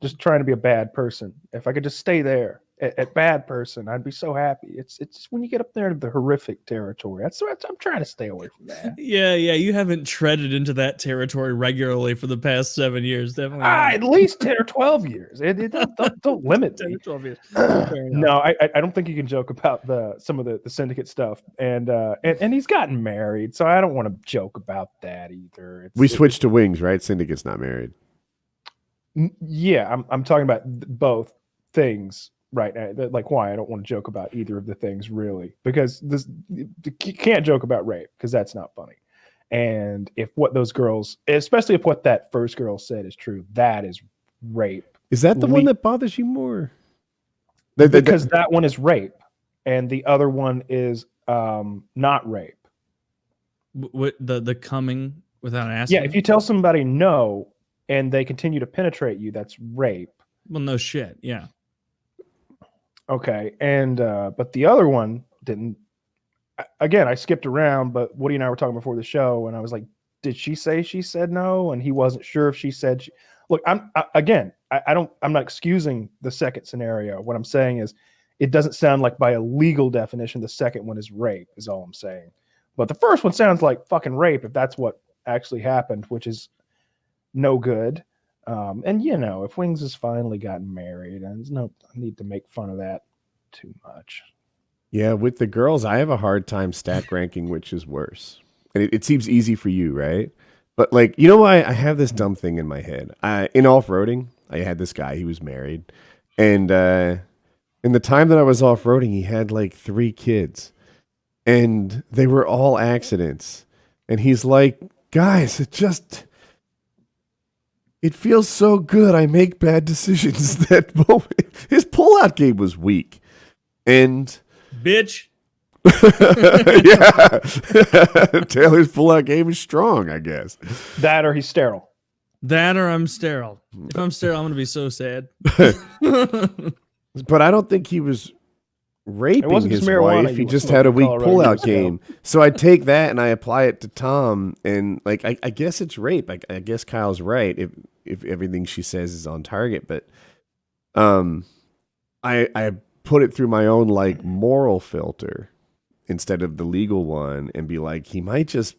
Just trying to be a bad person. If I could just stay there at bad person, I'd be so happy. It's just when you get up there to the horrific territory. That's what I'm trying to stay away from that. Yeah. You haven't treaded into that territory regularly for the past 7 years. Definitely. not. At least 10 or 12 years. Don't limit 10 me. or 12 years. Fair enough. No, I don't think you can joke about some of the syndicate stuff. And he's gotten married, so I don't want to joke about that either. We switched to wings, right? Syndicate's not married. Yeah, I'm talking about both things right now. Like why I don't want to joke about either of the things really, because you can't joke about rape because that's not funny. And if what those girls, especially if what that first girl said is true, that is rape. Is that the one that bothers you more? Because that one is rape, and the other one is not rape. What the coming without asking? Yeah, if you tell somebody no and they continue to penetrate you, that's rape. Well, no shit. Yeah. Okay, and but the other one didn't. Again, I skipped around, but Woody and I were talking before the show, and I was like, "Did she say she said no?" And he wasn't sure if she said. Look, I'm not excusing the second scenario. What I'm saying is, it doesn't sound like by a legal definition the second one is rape. Is all I'm saying. But the first one sounds like fucking rape if that's what actually happened, which is no good. And if Wings has finally gotten married, and there's no need to make fun of that too much. Yeah, with the girls, I have a hard time stack ranking which is worse. And it seems easy for you, right? But like, you know why I have this dumb thing in my head? In off-roading, I had this guy, he was married. And in the time that I was off-roading, he had like 3 kids. And they were all accidents. And he's like, guys, it feels so good. I make bad decisions that moment. His pullout game was weak. And Bitch. yeah. Taylor's pullout game is strong, I guess. That or he's sterile. That or I'm sterile. If I'm sterile, I'm gonna be so sad. But I don't think he was raping his wife. He just had a weak pullout game. So I take that and I apply it to Tom, and like I guess it's rape. I guess Kyle's right if everything she says is on target. But I put it through my own like moral filter instead of the legal one, and be like, he might just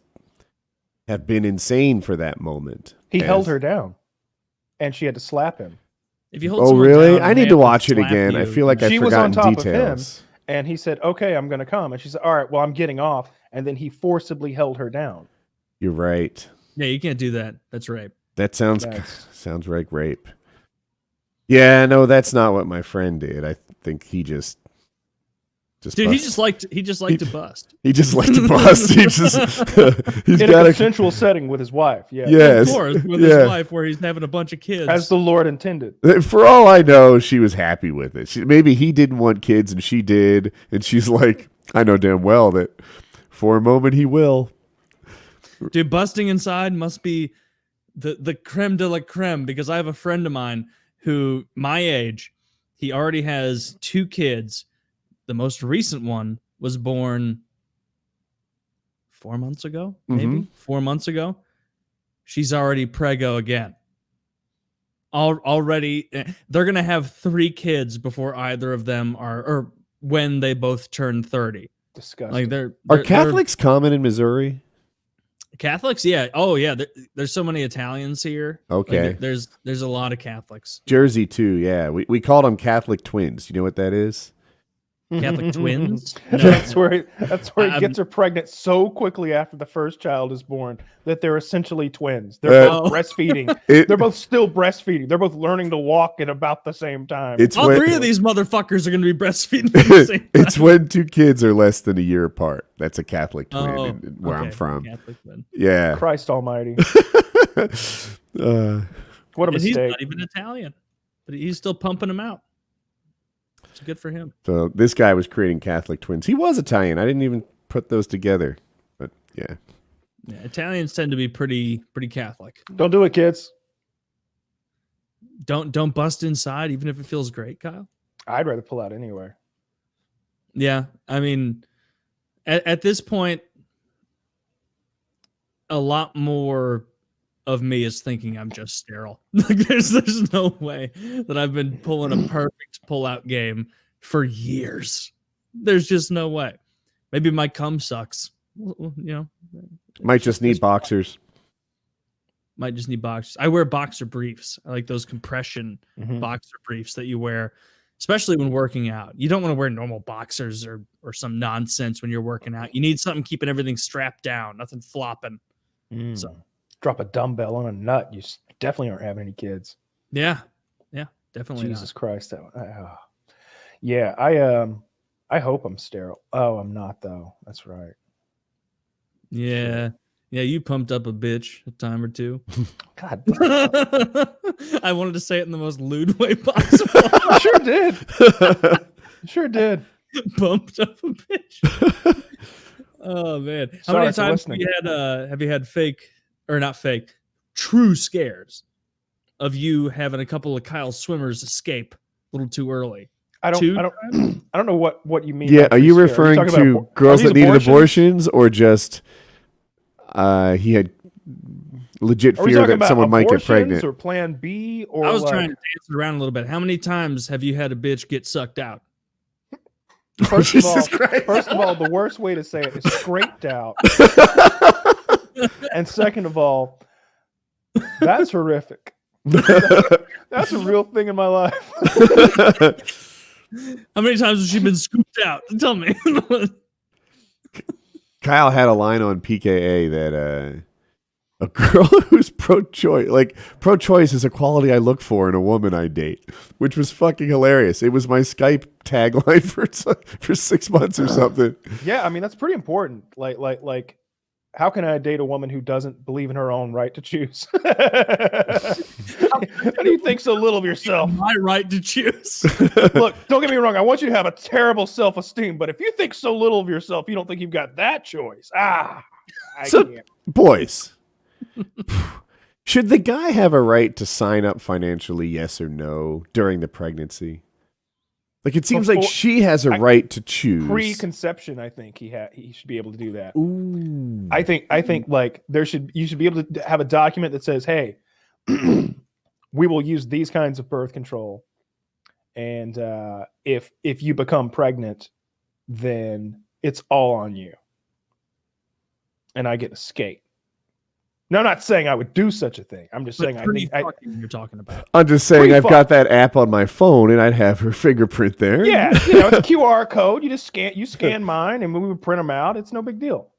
have been insane for that moment. He held her down, and she had to slap him. If you hold Oh, someone really? down, I they need to have watch it slap again. you. I feel like I've She was on forgotten top details. of him, and he said, "Okay, I'm going to come." And she said, "All right, well, I'm getting off." And then he forcibly held her down. You're right. Yeah, you can't do that. That's rape. That sounds like rape. Yeah, no, that's not what my friend did. I think he just Dude, he just liked to bust. He just liked to bust. He's In got a consensual setting with his wife. Yeah. Yes. Of course, with his wife, where he's having a bunch of kids. As the Lord intended. For all I know, she was happy with it. Maybe he didn't want kids and she did, and she's like, I know damn well that for a moment he will. Dude, busting inside must be the creme de la creme, because I have a friend of mine who, my age, he already has 2 kids. The most recent one was born 4 months ago, maybe 4 months ago. She's already preggo again. Already, they're going to have 3 kids before either of them or when they both turn 30. Disgusting. Like Are Catholics common in Missouri? Catholics? Yeah. Oh, yeah. There's so many Italians here. Okay. Like, there's a lot of Catholics. Jersey too. Yeah, we called them Catholic twins. You know what that is? Catholic twins? No. That's where he gets her pregnant so quickly after the first child is born that they're essentially twins. They're both breastfeeding. They're both still breastfeeding. They're both learning to walk at about the same time. All 3 of these motherfuckers are going to be breastfeeding at the same time. It's when 2 kids are less than a year apart. That's a Catholic twin where I'm from. Catholic twin. Yeah. Christ almighty. What a mistake. He's not even Italian, but he's still pumping them out. It's good for him. So this guy was creating Catholic twins. He was Italian. I didn't even put those together. But yeah. Yeah, Italians tend to be pretty Catholic. Don't do it, kids. Don't bust inside, even if it feels great, Kyle. I'd rather pull out anywhere. Yeah, I mean, at this point, a lot more of me is thinking I'm just sterile. Like there's no way that I've been pulling a perfect pull-out game for years. There's just no way. Maybe my cum sucks. You know, might just need boxers. Might just need boxers. I wear boxer briefs. I like those compression boxer briefs that you wear, especially when working out. You don't want to wear normal boxers or some nonsense when you're working out. You need something keeping everything strapped down, nothing flopping. So drop a dumbbell on a nut. You definitely aren't having any kids. Yeah, definitely. Jesus Christ. I hope I'm sterile. Oh, I'm not though. That's right. Yeah. Yeah, you pumped up a bitch a time or two. God. I wanted to say it in the most lewd way possible. I sure did. Pumped up a bitch. Oh man. How many times have you had fake or not fake, true scares of you having a couple of Kyle swimmers escape a little too early? I don't know what you mean. Yeah, are you referring to girls that needed abortions or just he had legit fear that someone might get pregnant? Or plan B? Or I was trying to dance it around a little bit. How many times have you had a bitch get sucked out? First of all, the worst way to say it is scraped out. And second of all, that's horrific. That's a real thing in my life. How many times has she been scooped out? Tell me. Kyle had a line on PKA that a girl who's pro-choice, like pro-choice is a quality I look for in a woman I date, which was fucking hilarious. It was my Skype tagline for 6 months or something. Yeah, I mean that's pretty important. Like, how can I date a woman who doesn't believe in her own right to choose? How do you think so little of yourself? My right to choose. Look, don't get me wrong. I want you to have a terrible self-esteem, but if you think so little of yourself, you don't think you've got that choice. Boys, should the guy have a right to sign up financially, yes or no, during the pregnancy? Like it seems like she has a right to choose. Pre-conception, I think he should be able to do that. Ooh. I think like you should be able to have a document that says, "Hey, we will use these kinds of birth control, and if you become pregnant, then it's all on you, and I get to skate." No, I'm not saying I would do such a thing. I'm just saying you're talking about. I'm just saying I've got that app on my phone and I'd have her fingerprint there. Yeah, it's a QR code. You just scan mine and we would print them out. It's no big deal.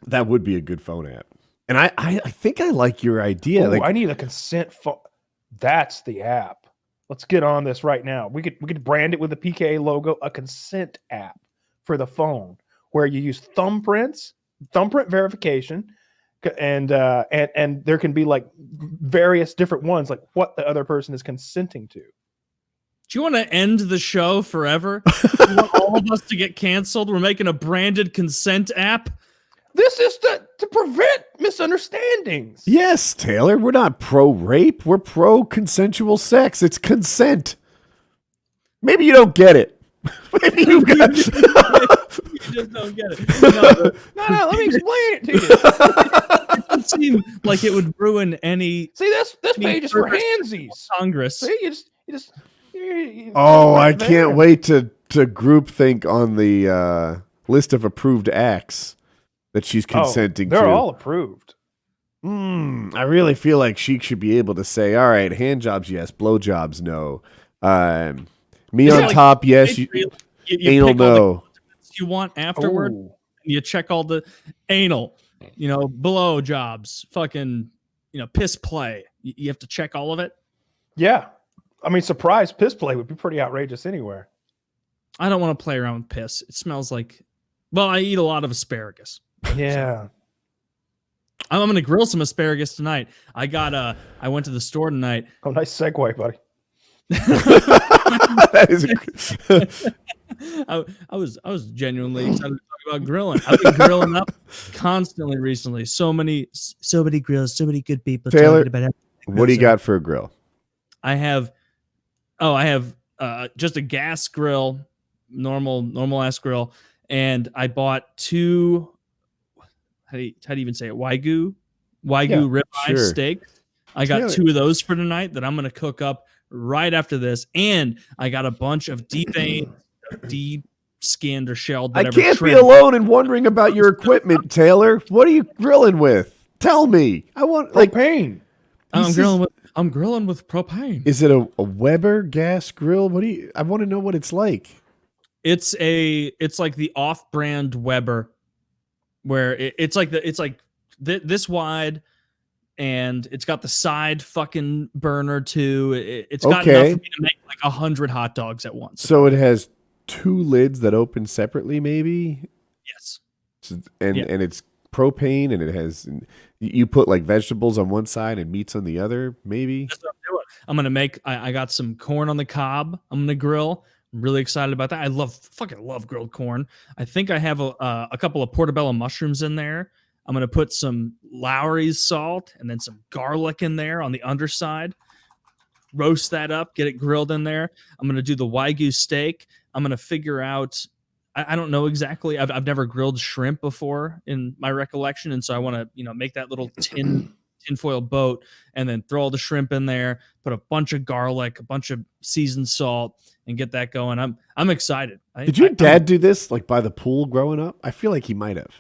That would be a good phone app. And I think I like your idea. Ooh, I need a consent phone. That's the app. Let's get on this right now. We could brand it with the PKA logo, a consent app for the phone where you use thumbprint verification. And there can be like various different ones, like what the other person is consenting to. Do you want to end the show forever? You want all of us to get canceled? We're making a branded consent app. This is to prevent misunderstandings. Yes, Taylor. We're not pro-rape. We're pro-consensual sex. It's consent. Maybe you don't get it. Maybe you got. just don't get it. No, No, let me explain it to you. it doesn't seem like it would ruin any See, this page is for purpose handsies. Congress. See, you just. Oh, I can't wait to group think on the list of approved acts that she's consenting they're to. all approved. I really feel like she should be able to say, all right, hand jobs, yes, blow jobs, no. Me on like top, yes. You anal, pick all the no. you want afterward. Ooh. You check all the anal, blow jobs, fucking, piss play. You have to check all of it. Yeah. I mean, surprise piss play would be pretty outrageous anywhere. I don't want to play around with piss. It smells like, well, I eat a lot of asparagus. Yeah. I'm going to grill some asparagus tonight. I went to the store tonight. Oh, nice segue, buddy. That is I was genuinely excited to talk about grilling. I've been grilling up constantly recently. So many grills, so many good people Taylor, talking about it. what do you got for a grill? I have just a gas grill, normal ass grill, and I bought two. How do you even say it? Wagyu ribeye steak. I got Taylor. 2 of those for tonight that I'm gonna cook up right after this, and I got a bunch of de-skinned or shelled. I Whatever, can't be shrimp. alone in wondering about your equipment, Taylor. What are you grilling with? Tell me. I want Propane. I'm grilling with propane. Is it a Weber gas grill? I want to know what it's like. It's like the off-brand Weber, where it's like this wide, and it's got the side fucking burner too. It's got enough for me to make like 100 hot dogs at once. So it has 2 lids that open separately, maybe. Yes. And it's propane, and it has, you put like vegetables on one side and meats on the other, maybe. That's what I'm doing. I'm gonna make. I got some corn on the cob. I'm gonna grill. I'm really excited about that. I fucking love grilled corn. I think I have a couple of portobello mushrooms in there. I'm gonna put some Lowry's salt and then some garlic in there on the underside. Roast that up, get it grilled in there. I'm gonna do the Wagyu steak. I'm gonna figure out. I don't know exactly. I've never grilled shrimp before in my recollection, and so I want to make that little tinfoil boat and then throw all the shrimp in there. Put a bunch of garlic, a bunch of seasoned salt, and get that going. I'm excited. Did your dad do this like by the pool growing up? I feel like he might have.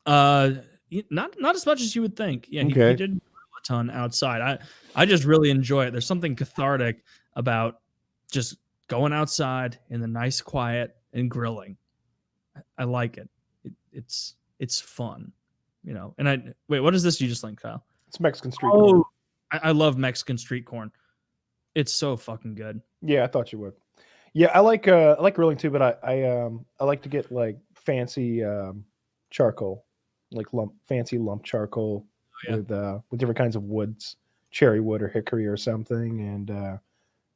Not as much as you would think. Yeah, he did a ton outside. I just really enjoy it. There's something cathartic about just going outside in the nice quiet and grilling. I like it. It's fun, And wait, what is this you just linked, Kyle? It's Mexican street corn. I love Mexican street corn. It's so fucking good. Yeah, I thought you would. Yeah, I like grilling too, but I like to get like fancy charcoal, like fancy lump charcoal with different kinds of woods, cherry wood or hickory or something, and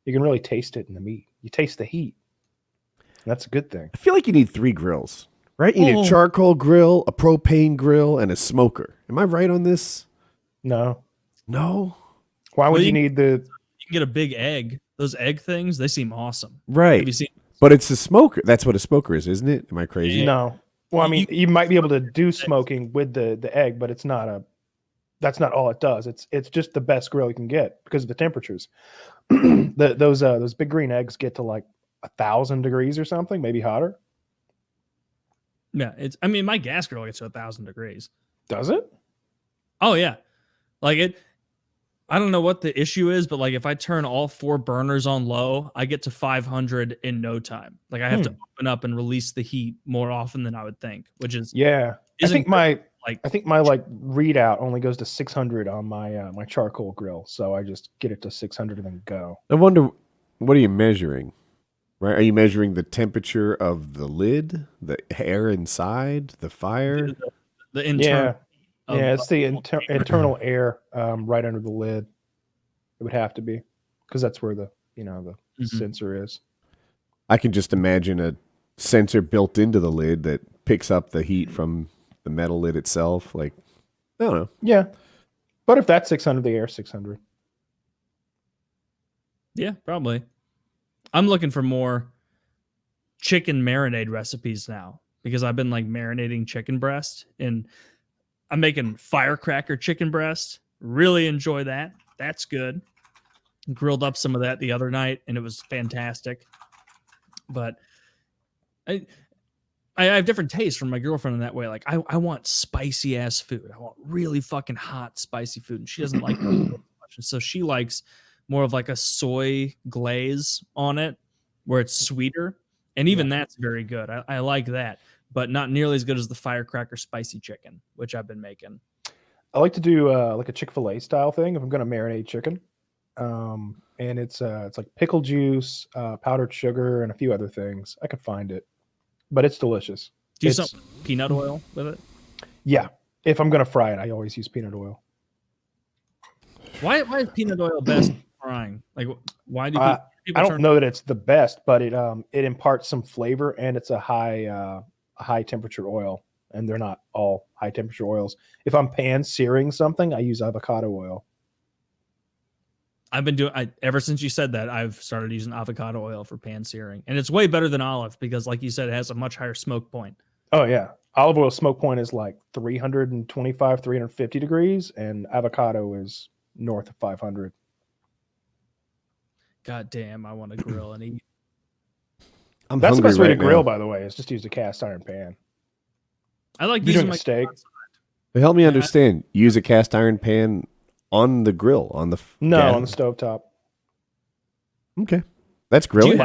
you can really taste it in the meat. You taste the heat. That's a good thing. I feel like you need 3 grills, right? You need a charcoal grill, a propane grill, and a smoker. Am I right on this? No. Why would you need the? You can get a big egg. Those egg things, they seem awesome. Right. Have you seen? But it's a smoker. That's what a smoker is, isn't it? Am I crazy? Yeah. No. Well, I mean, you might be able to do smoking with the egg, but it's not that's not all it does. It's just the best grill you can get because of the temperatures. Those big green eggs get to like 1,000 degrees or something, maybe hotter. Yeah, I mean, my gas grill gets to 1,000 degrees. Does it? Oh yeah, like it. I don't know what the issue is, but like if I turn all 4 burners on low, I get to 500 in no time. Like I have to open up and release the heat more often than I would think, which is I think my readout only goes to 600 on my my charcoal grill, so I just get it to 600 and then go. I wonder, what are you measuring? Right? Are you measuring the temperature of the lid, the air inside, the fire? The internal. It's the internal air right under the lid. It would have to be because that's where the sensor is. I can just imagine a sensor built into the lid that picks up the heat from the metal lid itself. Like, I don't know. Yeah, but if that's 600, the air 600. Yeah, probably. I'm looking for more chicken marinade recipes now. because I've been like marinating chicken breast, and I'm making firecracker chicken breast. Really enjoy that. That's good. Grilled up some of that the other night, and it was fantastic. But I have different tastes from my girlfriend in that way. Like I want spicy ass food. I want really fucking hot spicy food, and she doesn't like it much. And so she likes more of like a soy glaze on it, where it's sweeter, and even that's very good. I like that, but not nearly as good as the firecracker spicy chicken, which I've been making. I like to do like a Chick-fil-A style thing if I'm going to marinate chicken, and it's like pickle juice, powdered sugar, and a few other things. I could find it, but it's delicious. Do you use some peanut oil with it? Yeah, if I'm going to fry it, I always use peanut oil. Why is peanut oil best for frying? Like, why do people I don't know that it's the best, but it imparts some flavor, and it's a high temperature oil, and they're not all high temperature oils. If I'm pan searing something, I use avocado oil. I've been doing ever since you said that. I've started using avocado oil for pan searing, and it's way better than olive because, like you said, it has a much higher smoke point. Oh yeah, olive oil smoke point is like 325, 350 degrees, and avocado is north of 500. God damn, I want to grill and eat. That's the best way to grill, by the way, is just use a cast iron pan. I like using my steak. Help me understand. Use a cast iron pan on the grill, on the on the stovetop. Okay, that's grilling.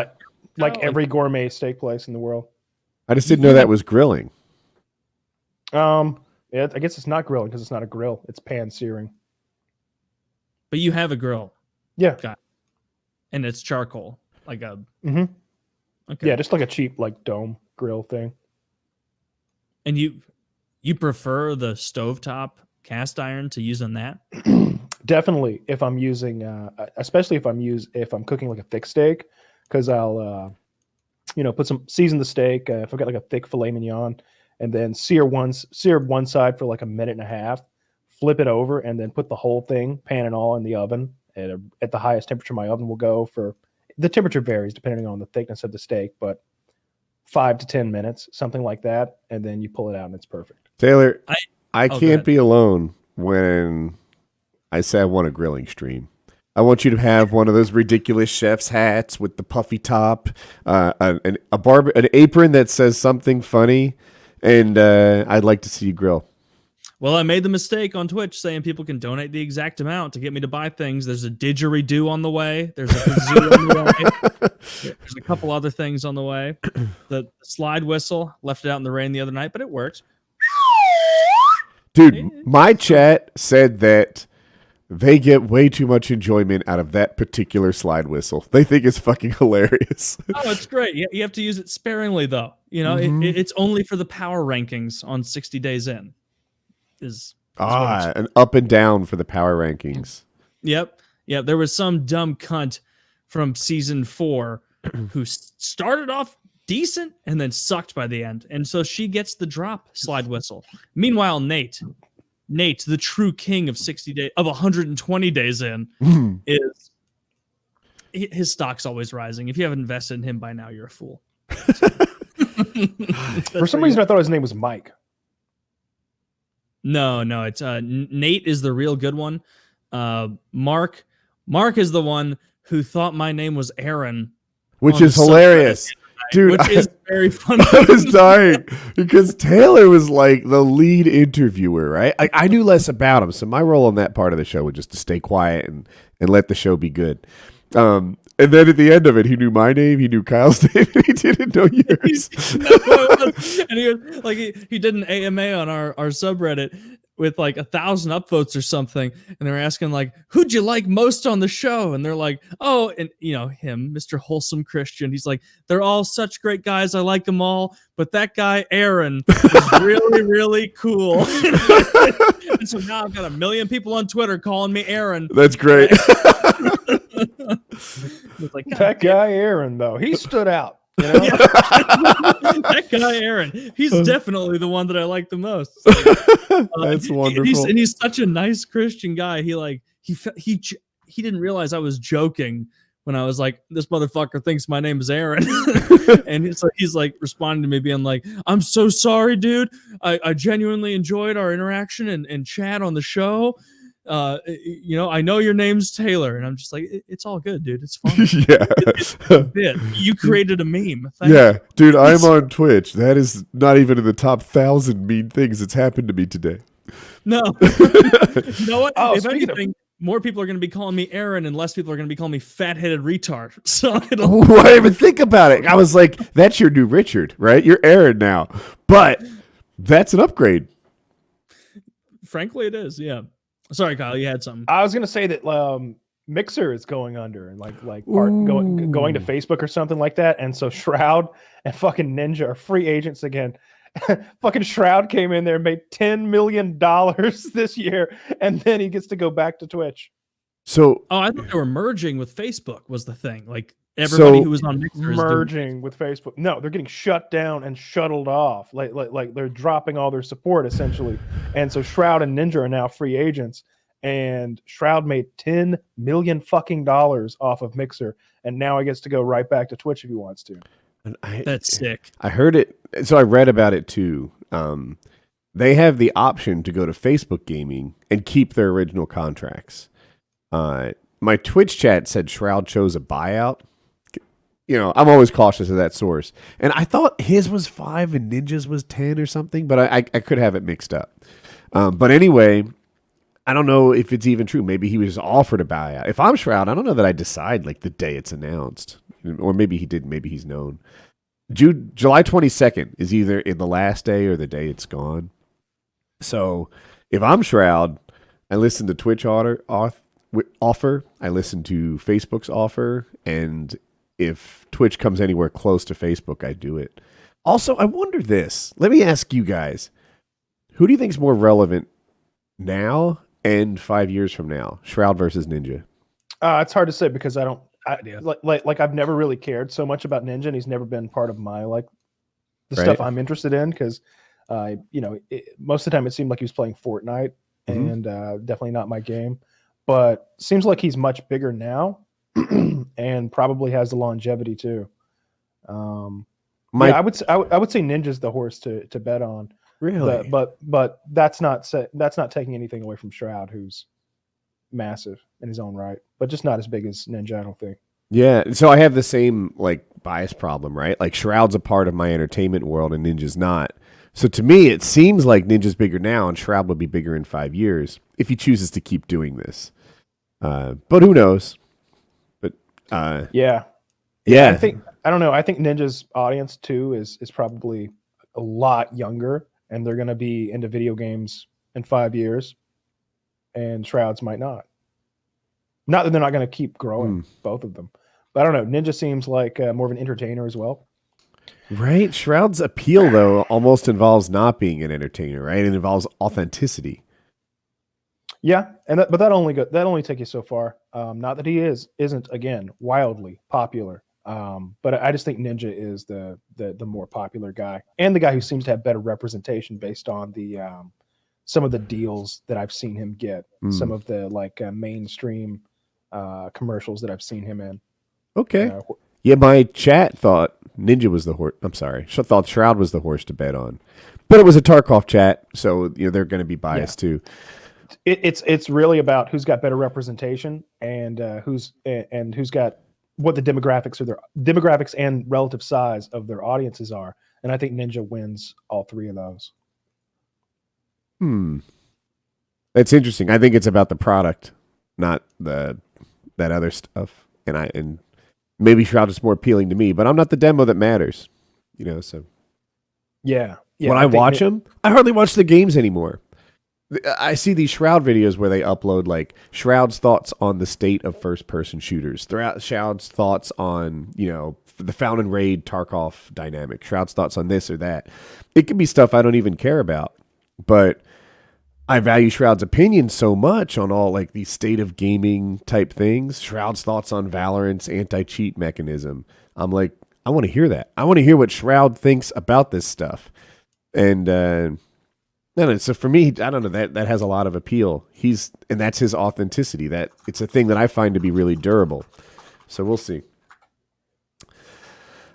Like every gourmet steak place in the world. I just didn't know that was grilling. I guess it's not grilling because it's not a grill. It's pan searing. But you have a grill. Yeah. And it's charcoal, like a. Mm-hmm. Okay. Yeah, just like a cheap like dome grill thing. And you prefer the stovetop cast iron to using that? Definitely, if I'm using, especially if I'm cooking like a thick steak, because I'll, season the steak. If I've got like a thick filet mignon, and then sear one side for like a minute and a half, flip it over, and then put the whole thing, pan and all, in the oven at the highest temperature my oven will go for. The temperature varies depending on the thickness of the steak, but 5 to 10 minutes, something like that, and then you pull it out and it's perfect. Taylor, I can't be alone when I say I want a grilling stream. I want you to have one of those ridiculous chef's hats with the puffy top, an apron that says something funny, and I'd like to see you grill. Well, I made the mistake on Twitch saying people can donate the exact amount to get me to buy things. There's a didgeridoo on the way. There's a kazoo on the way. There's a couple other things on the way. The slide whistle, left it out in the rain the other night, but it works. Dude, my chat said that they get way too much enjoyment out of that particular slide whistle. They think it's fucking hilarious. Oh, it's great. You have to use it sparingly, though. You know, it's only for the power rankings on 60 Days In. An up and down for the power rankings. Yep. There was some dumb cunt from season 4 who started off decent and then sucked by the end, and so she gets the drop slide whistle. Meanwhile, Nate, the true king of 120 days in, is his stock's always rising. If you haven't invested in him by now, you're a fool. For some reason, I thought his name was Mike. No, it's Nate is the real good one. Mark is the one who thought my name was Aaron, which is hilarious, dude. Which is very funny. I was dying because Taylor was like the lead interviewer, right? I knew less about him, so my role on that part of the show was just to stay quiet and let the show be good. And then at the end of it, he knew my name, he knew Kyle's name, and he didn't know yours. And he was like, he did an AMA on our subreddit with like 1,000 upvotes or something, and they were asking like, who'd you like most on the show? And they're like, oh, and him, Mr. Wholesome Christian, he's like, they're all such great guys, I like them all, but that guy Aaron is really really cool. And so now I've got 1 million people on Twitter calling me Aaron. That's great. Like, that guy Aaron, though, he stood out. Yeah. That guy Aaron, he's definitely the one that I like the most. That's wonderful. And he's such a nice Christian guy. He didn't realize I was joking when I was like, this motherfucker thinks my name is Aaron. And he's like responding to me being like, I'm so sorry, dude. I genuinely enjoyed our interaction and chat on the show. I know your name's Taylor, and I'm just like, it's all good, dude. It's fine. It's a bit. You created a meme. Yeah, dude, I'm on Twitch. That is not even in the top 1,000 mean things that's happened to me today. No. You know what? If anything, more people are going to be calling me Aaron, and less people are going to be calling me fat-headed retard. So I didn't even think about it. I was like, that's your new Richard, right? You're Aaron now. But that's an upgrade. Frankly, it is, yeah. Sorry, Kyle, you had something. I was gonna say that Mixer is going under and going to Facebook or something like that. And so Shroud and fucking Ninja are free agents again. Fucking Shroud came in there and made $10 million this year, and then he gets to go back to Twitch. So I thought they were merging with Facebook was the thing. Like everybody who was on Mixer is merging with Facebook. No, they're getting shut down and shuttled off. Like they're dropping all their support essentially. And so Shroud and Ninja are now free agents. And Shroud made $10 million fucking dollars off of Mixer, and now he gets to go right back to Twitch if he wants to. That's sick. I heard it. So I read about it too. They have the option to go to Facebook Gaming and keep their original contracts. My Twitch chat said Shroud chose a buyout. You know, I'm always cautious of that source. And I thought his was 5 and Ninja's was 10 or something, but I could have it mixed up. But anyway, I don't know if it's even true. Maybe he was offered a buyout. If I'm Shroud, I don't know that I decide like the day it's announced. Or maybe he didn't. Maybe he's known. July 22nd is either in the last day or the day it's gone. So if I'm Shroud, I listen to Twitch offer. I listen to Facebook's offer. And if Twitch comes anywhere close to Facebook, I do it. Also, I wonder this. Let me ask you guys. Who do you think is more relevant now and 5 years from now? Shroud versus Ninja? It's hard to say because I've never really cared so much about Ninja, and he's never been part of my stuff I'm interested in because most of the time it seemed like he was playing Fortnite and definitely not my game. But seems like he's much bigger now and probably has the longevity too. I would say Ninja's the horse to bet on. Really? But that's not taking anything away from Shroud, who's massive in his own right, but just not as big as Ninja, I don't think. Yeah, so I have the same bias problem, right? Like Shroud's a part of my entertainment world and Ninja's not. So to me, it seems like Ninja's bigger now and Shroud will be bigger in 5 years if he chooses to keep doing this. But who knows? But yeah. I don't know. I think Ninja's audience too is probably a lot younger, and they're going to be into video games in 5 years, and Shroud's might not. Not that they're not going to keep growing, both of them. But I don't know. Ninja seems like more of an entertainer as well. Right. Shroud's appeal, though, almost involves not being an entertainer, right? It involves authenticity. Yeah, but that only take you so far. Not that he isn't again wildly popular. But I just think Ninja is the more popular guy, and the guy who seems to have better representation based on the some of the deals that I've seen him get, some of the mainstream commercials that I've seen him in. Okay. Yeah, my chat thought Ninja was the horse. I'm sorry, thought Shroud was the horse to bet on, but it was a Tarkov chat, so they're going to be biased too. It's really about who's got better representation and who's got what the demographics and relative size of their audiences are. And I think Ninja wins all three of those. That's interesting. I think it's about the product, not that other stuff. And maybe Shroud is more appealing to me, but I'm not the demo that matters. So. Yeah. When I watch them, I hardly watch the games anymore. I see these Shroud videos where they upload Shroud's thoughts on the state of first-person shooters, Shroud's thoughts on the Found and Raid Tarkov dynamic, Shroud's thoughts on this or that. It can be stuff I don't even care about, but I value Shroud's opinion so much on all these state of gaming type things. Shroud's thoughts on Valorant's anti-cheat mechanism. I'm like, I want to hear that. I want to hear what Shroud thinks about this stuff, and. No, so for me, I don't know, that has a lot of appeal. And that's his authenticity. That it's a thing that I find to be really durable. So we'll see.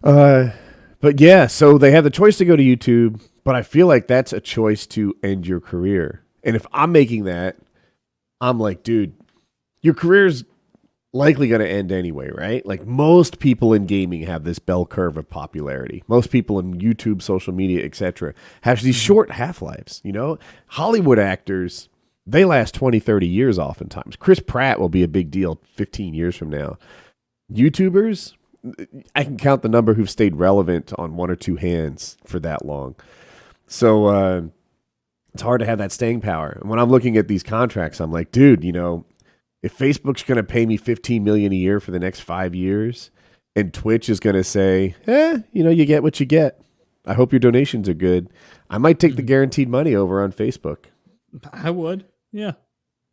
But yeah, so they have the choice to go to YouTube, but I feel like that's a choice to end your career. And if I'm making that, I'm like, dude, your career's likely going to end anyway, right? Like most people in gaming have this bell curve of popularity. Most people in YouTube, social media, etc. have these short half-lives, you know? Hollywood actors, they last 20, 30 years oftentimes. Chris Pratt will be a big deal 15 years from now. YouTubers, I can count the number who've stayed relevant on one or two hands for that long. So it's hard to have that staying power. And when I'm looking at these contracts, I'm like, dude, you know, if Facebook's going to pay me $15 million a year for the next 5 years, and Twitch is going to say, you know, you get what you get. I hope your donations are good. I might take the guaranteed money over on Facebook. I would. Yeah,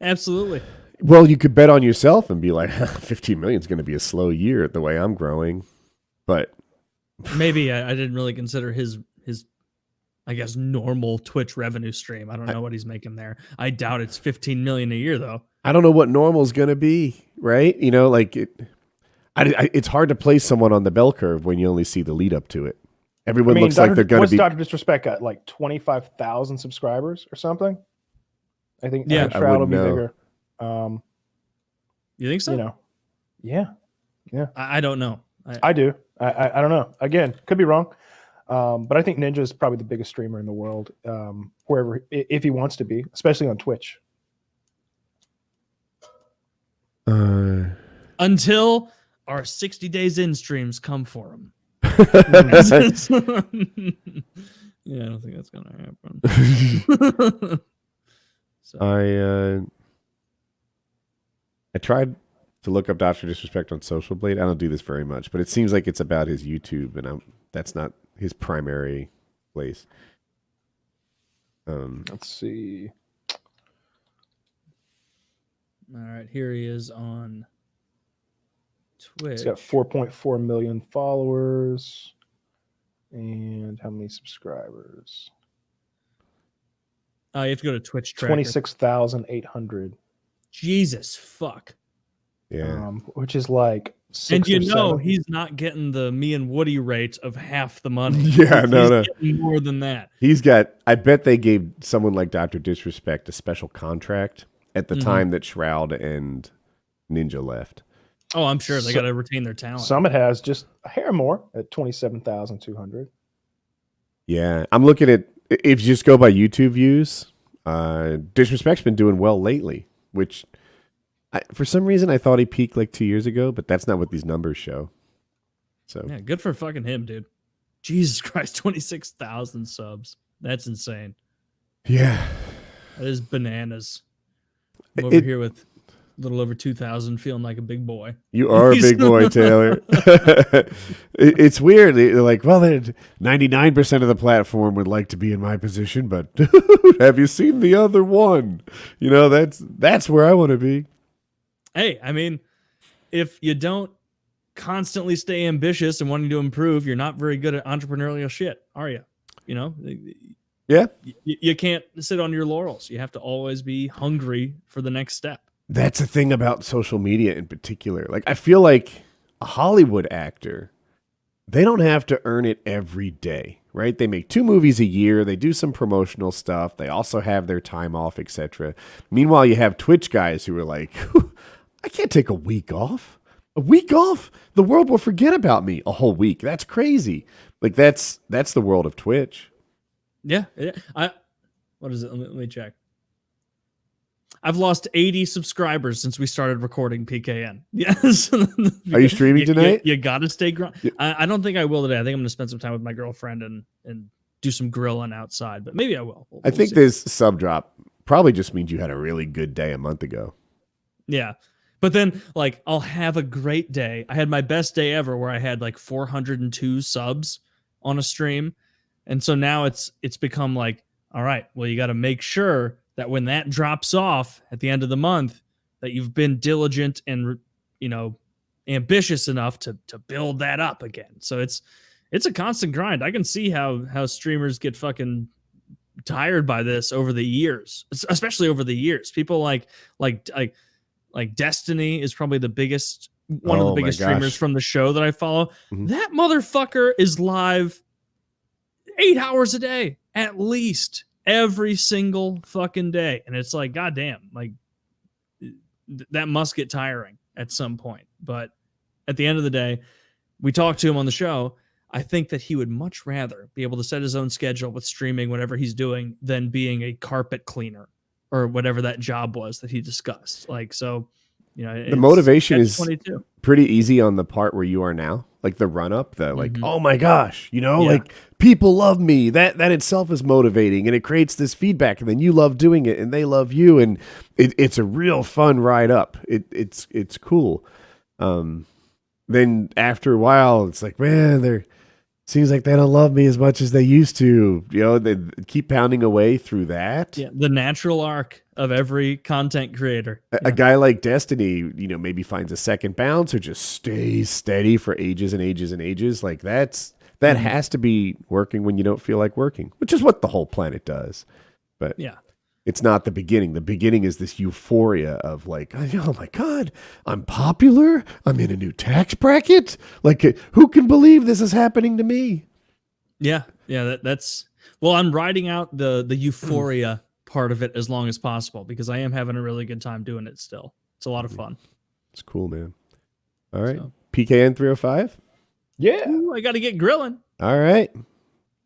absolutely. Well, you could bet on yourself and be like, 15 million is going to be a slow year the way I'm growing. But maybe I didn't really consider his I guess normal Twitch revenue stream. I don't know what he's making there. I doubt it's 15 million a year though. I don't know what normal is going to be, right? You know, like it's hard to place someone on the bell curve when you only see the lead up to it. Everyone looks like they're going to be. What's Dr. Disrespect got? Like 25,000 subscribers or something? I think Shroud will be bigger. You think so? You know, yeah. I don't know. I do. I don't know. Again, could be wrong. But I think Ninja is probably the biggest streamer in the world, wherever, if he wants to be, especially on Twitch. Until our 60 days in streams come for him. Yeah, I don't think that's gonna happen. So. I tried to look up Dr. Disrespect on Social Blade. I don't do this very much, but it seems like it's about his YouTube, and that's not his primary place. Let's see. All right, here he is on Twitch. He's got 4.4 million followers. And how many subscribers? You have to go to Twitch tracker. 26,800. Jesus fuck. Yeah. Which is like 6 and you or know 7. he's not getting the me and Woody rate of half the money. Yeah, He's getting more than that. He's got, I bet they gave someone like Dr. Disrespect a special contract at the time that Shroud and Ninja left. Oh, I'm sure they got to retain their talent. Summit has just a hair more at 27,200. Yeah. I'm looking at, if you just go by YouTube views, Disrespect's been doing well lately, which for some reason I thought he peaked like 2 years ago, but that's not what these numbers show. So yeah, good for fucking him, dude. Jesus Christ, 26,000 subs. That's insane. Yeah. That is bananas. I'm over here with a little over 2,000, feeling like a big boy. You are a big boy, Taylor. It's weird. They're like, well, 99% of the platform would like to be in my position, but have you seen the other one? You know, that's where I want to be. Hey, I mean, if you don't constantly stay ambitious and wanting to improve, you're not very good at entrepreneurial shit, are you? You know? Yeah. You can't sit on your laurels. You have to always be hungry for the next step. That's the thing about social media in particular. Like, I feel like a Hollywood actor, they don't have to earn it every day, right? They make 2 movies a year. They do some promotional stuff. They also have their time off, etc. Meanwhile, you have Twitch guys who are like, I can't take a week off. A week off? The world will forget about me a whole week. That's crazy. Like, that's the world of Twitch. Yeah. What is it? Let me check. I've lost 80 subscribers since we started recording PKN. Yes. Are you streaming tonight? You got to stay grind. I don't think I will today. I think I'm going to spend some time with my girlfriend and do some grilling outside, but maybe I will. I think this sub drop probably just means you had a really good day a month ago. Yeah. But then, like, I'll have a great day. I had my best day ever where I had like 402 subs on a stream. And so now it's become like, all right, well, you got to make sure that when that drops off at the end of the month, that you've been diligent and, you know, ambitious enough to build that up again. So it's a constant grind. I can see how streamers get fucking tired by this over the years, especially over the years. People like Destiny is probably the biggest one of the Oh my biggest streamers gosh. from the show that I follow. Mhm. That motherfucker is live 8 hours a day, at least, every single fucking day. And it's like, goddamn, like that must get tiring at some point. But at the end of the day, we talked to him on the show. I think that he would much rather be able to set his own schedule with streaming whatever he's doing than being a carpet cleaner or whatever that job was that he discussed. Like, so, you know, The motivation is 22. pretty easy on the part where you are now, like the run up, the like, Mhm. oh my gosh, you know, Yeah. like people love me. That itself is motivating, and it creates this feedback, and then you love doing it, and they love you, and it's a real fun ride up. It's cool. Then after a while, it's like, man, they're seems like they don't love me as much as they used to. You know, they keep pounding away through that. Yeah, the natural arc of every content creator. A guy like Destiny, you know, maybe finds a second bounce or just stays steady for ages and ages and ages. Like that has to be working when you don't feel like working, which is what the whole planet does. But Yeah. it's not the beginning. The beginning is this euphoria of like, oh my God, I'm popular. I'm in a new tax bracket. Like, who can believe this is happening to me? Yeah. Yeah. That's, well, I'm riding out the euphoria part of it as long as possible because I am having a really good time doing it still. It's a lot of fun. It's cool, man. All right. So. PKN 305. Yeah. Ooh, I got to get grilling. All right.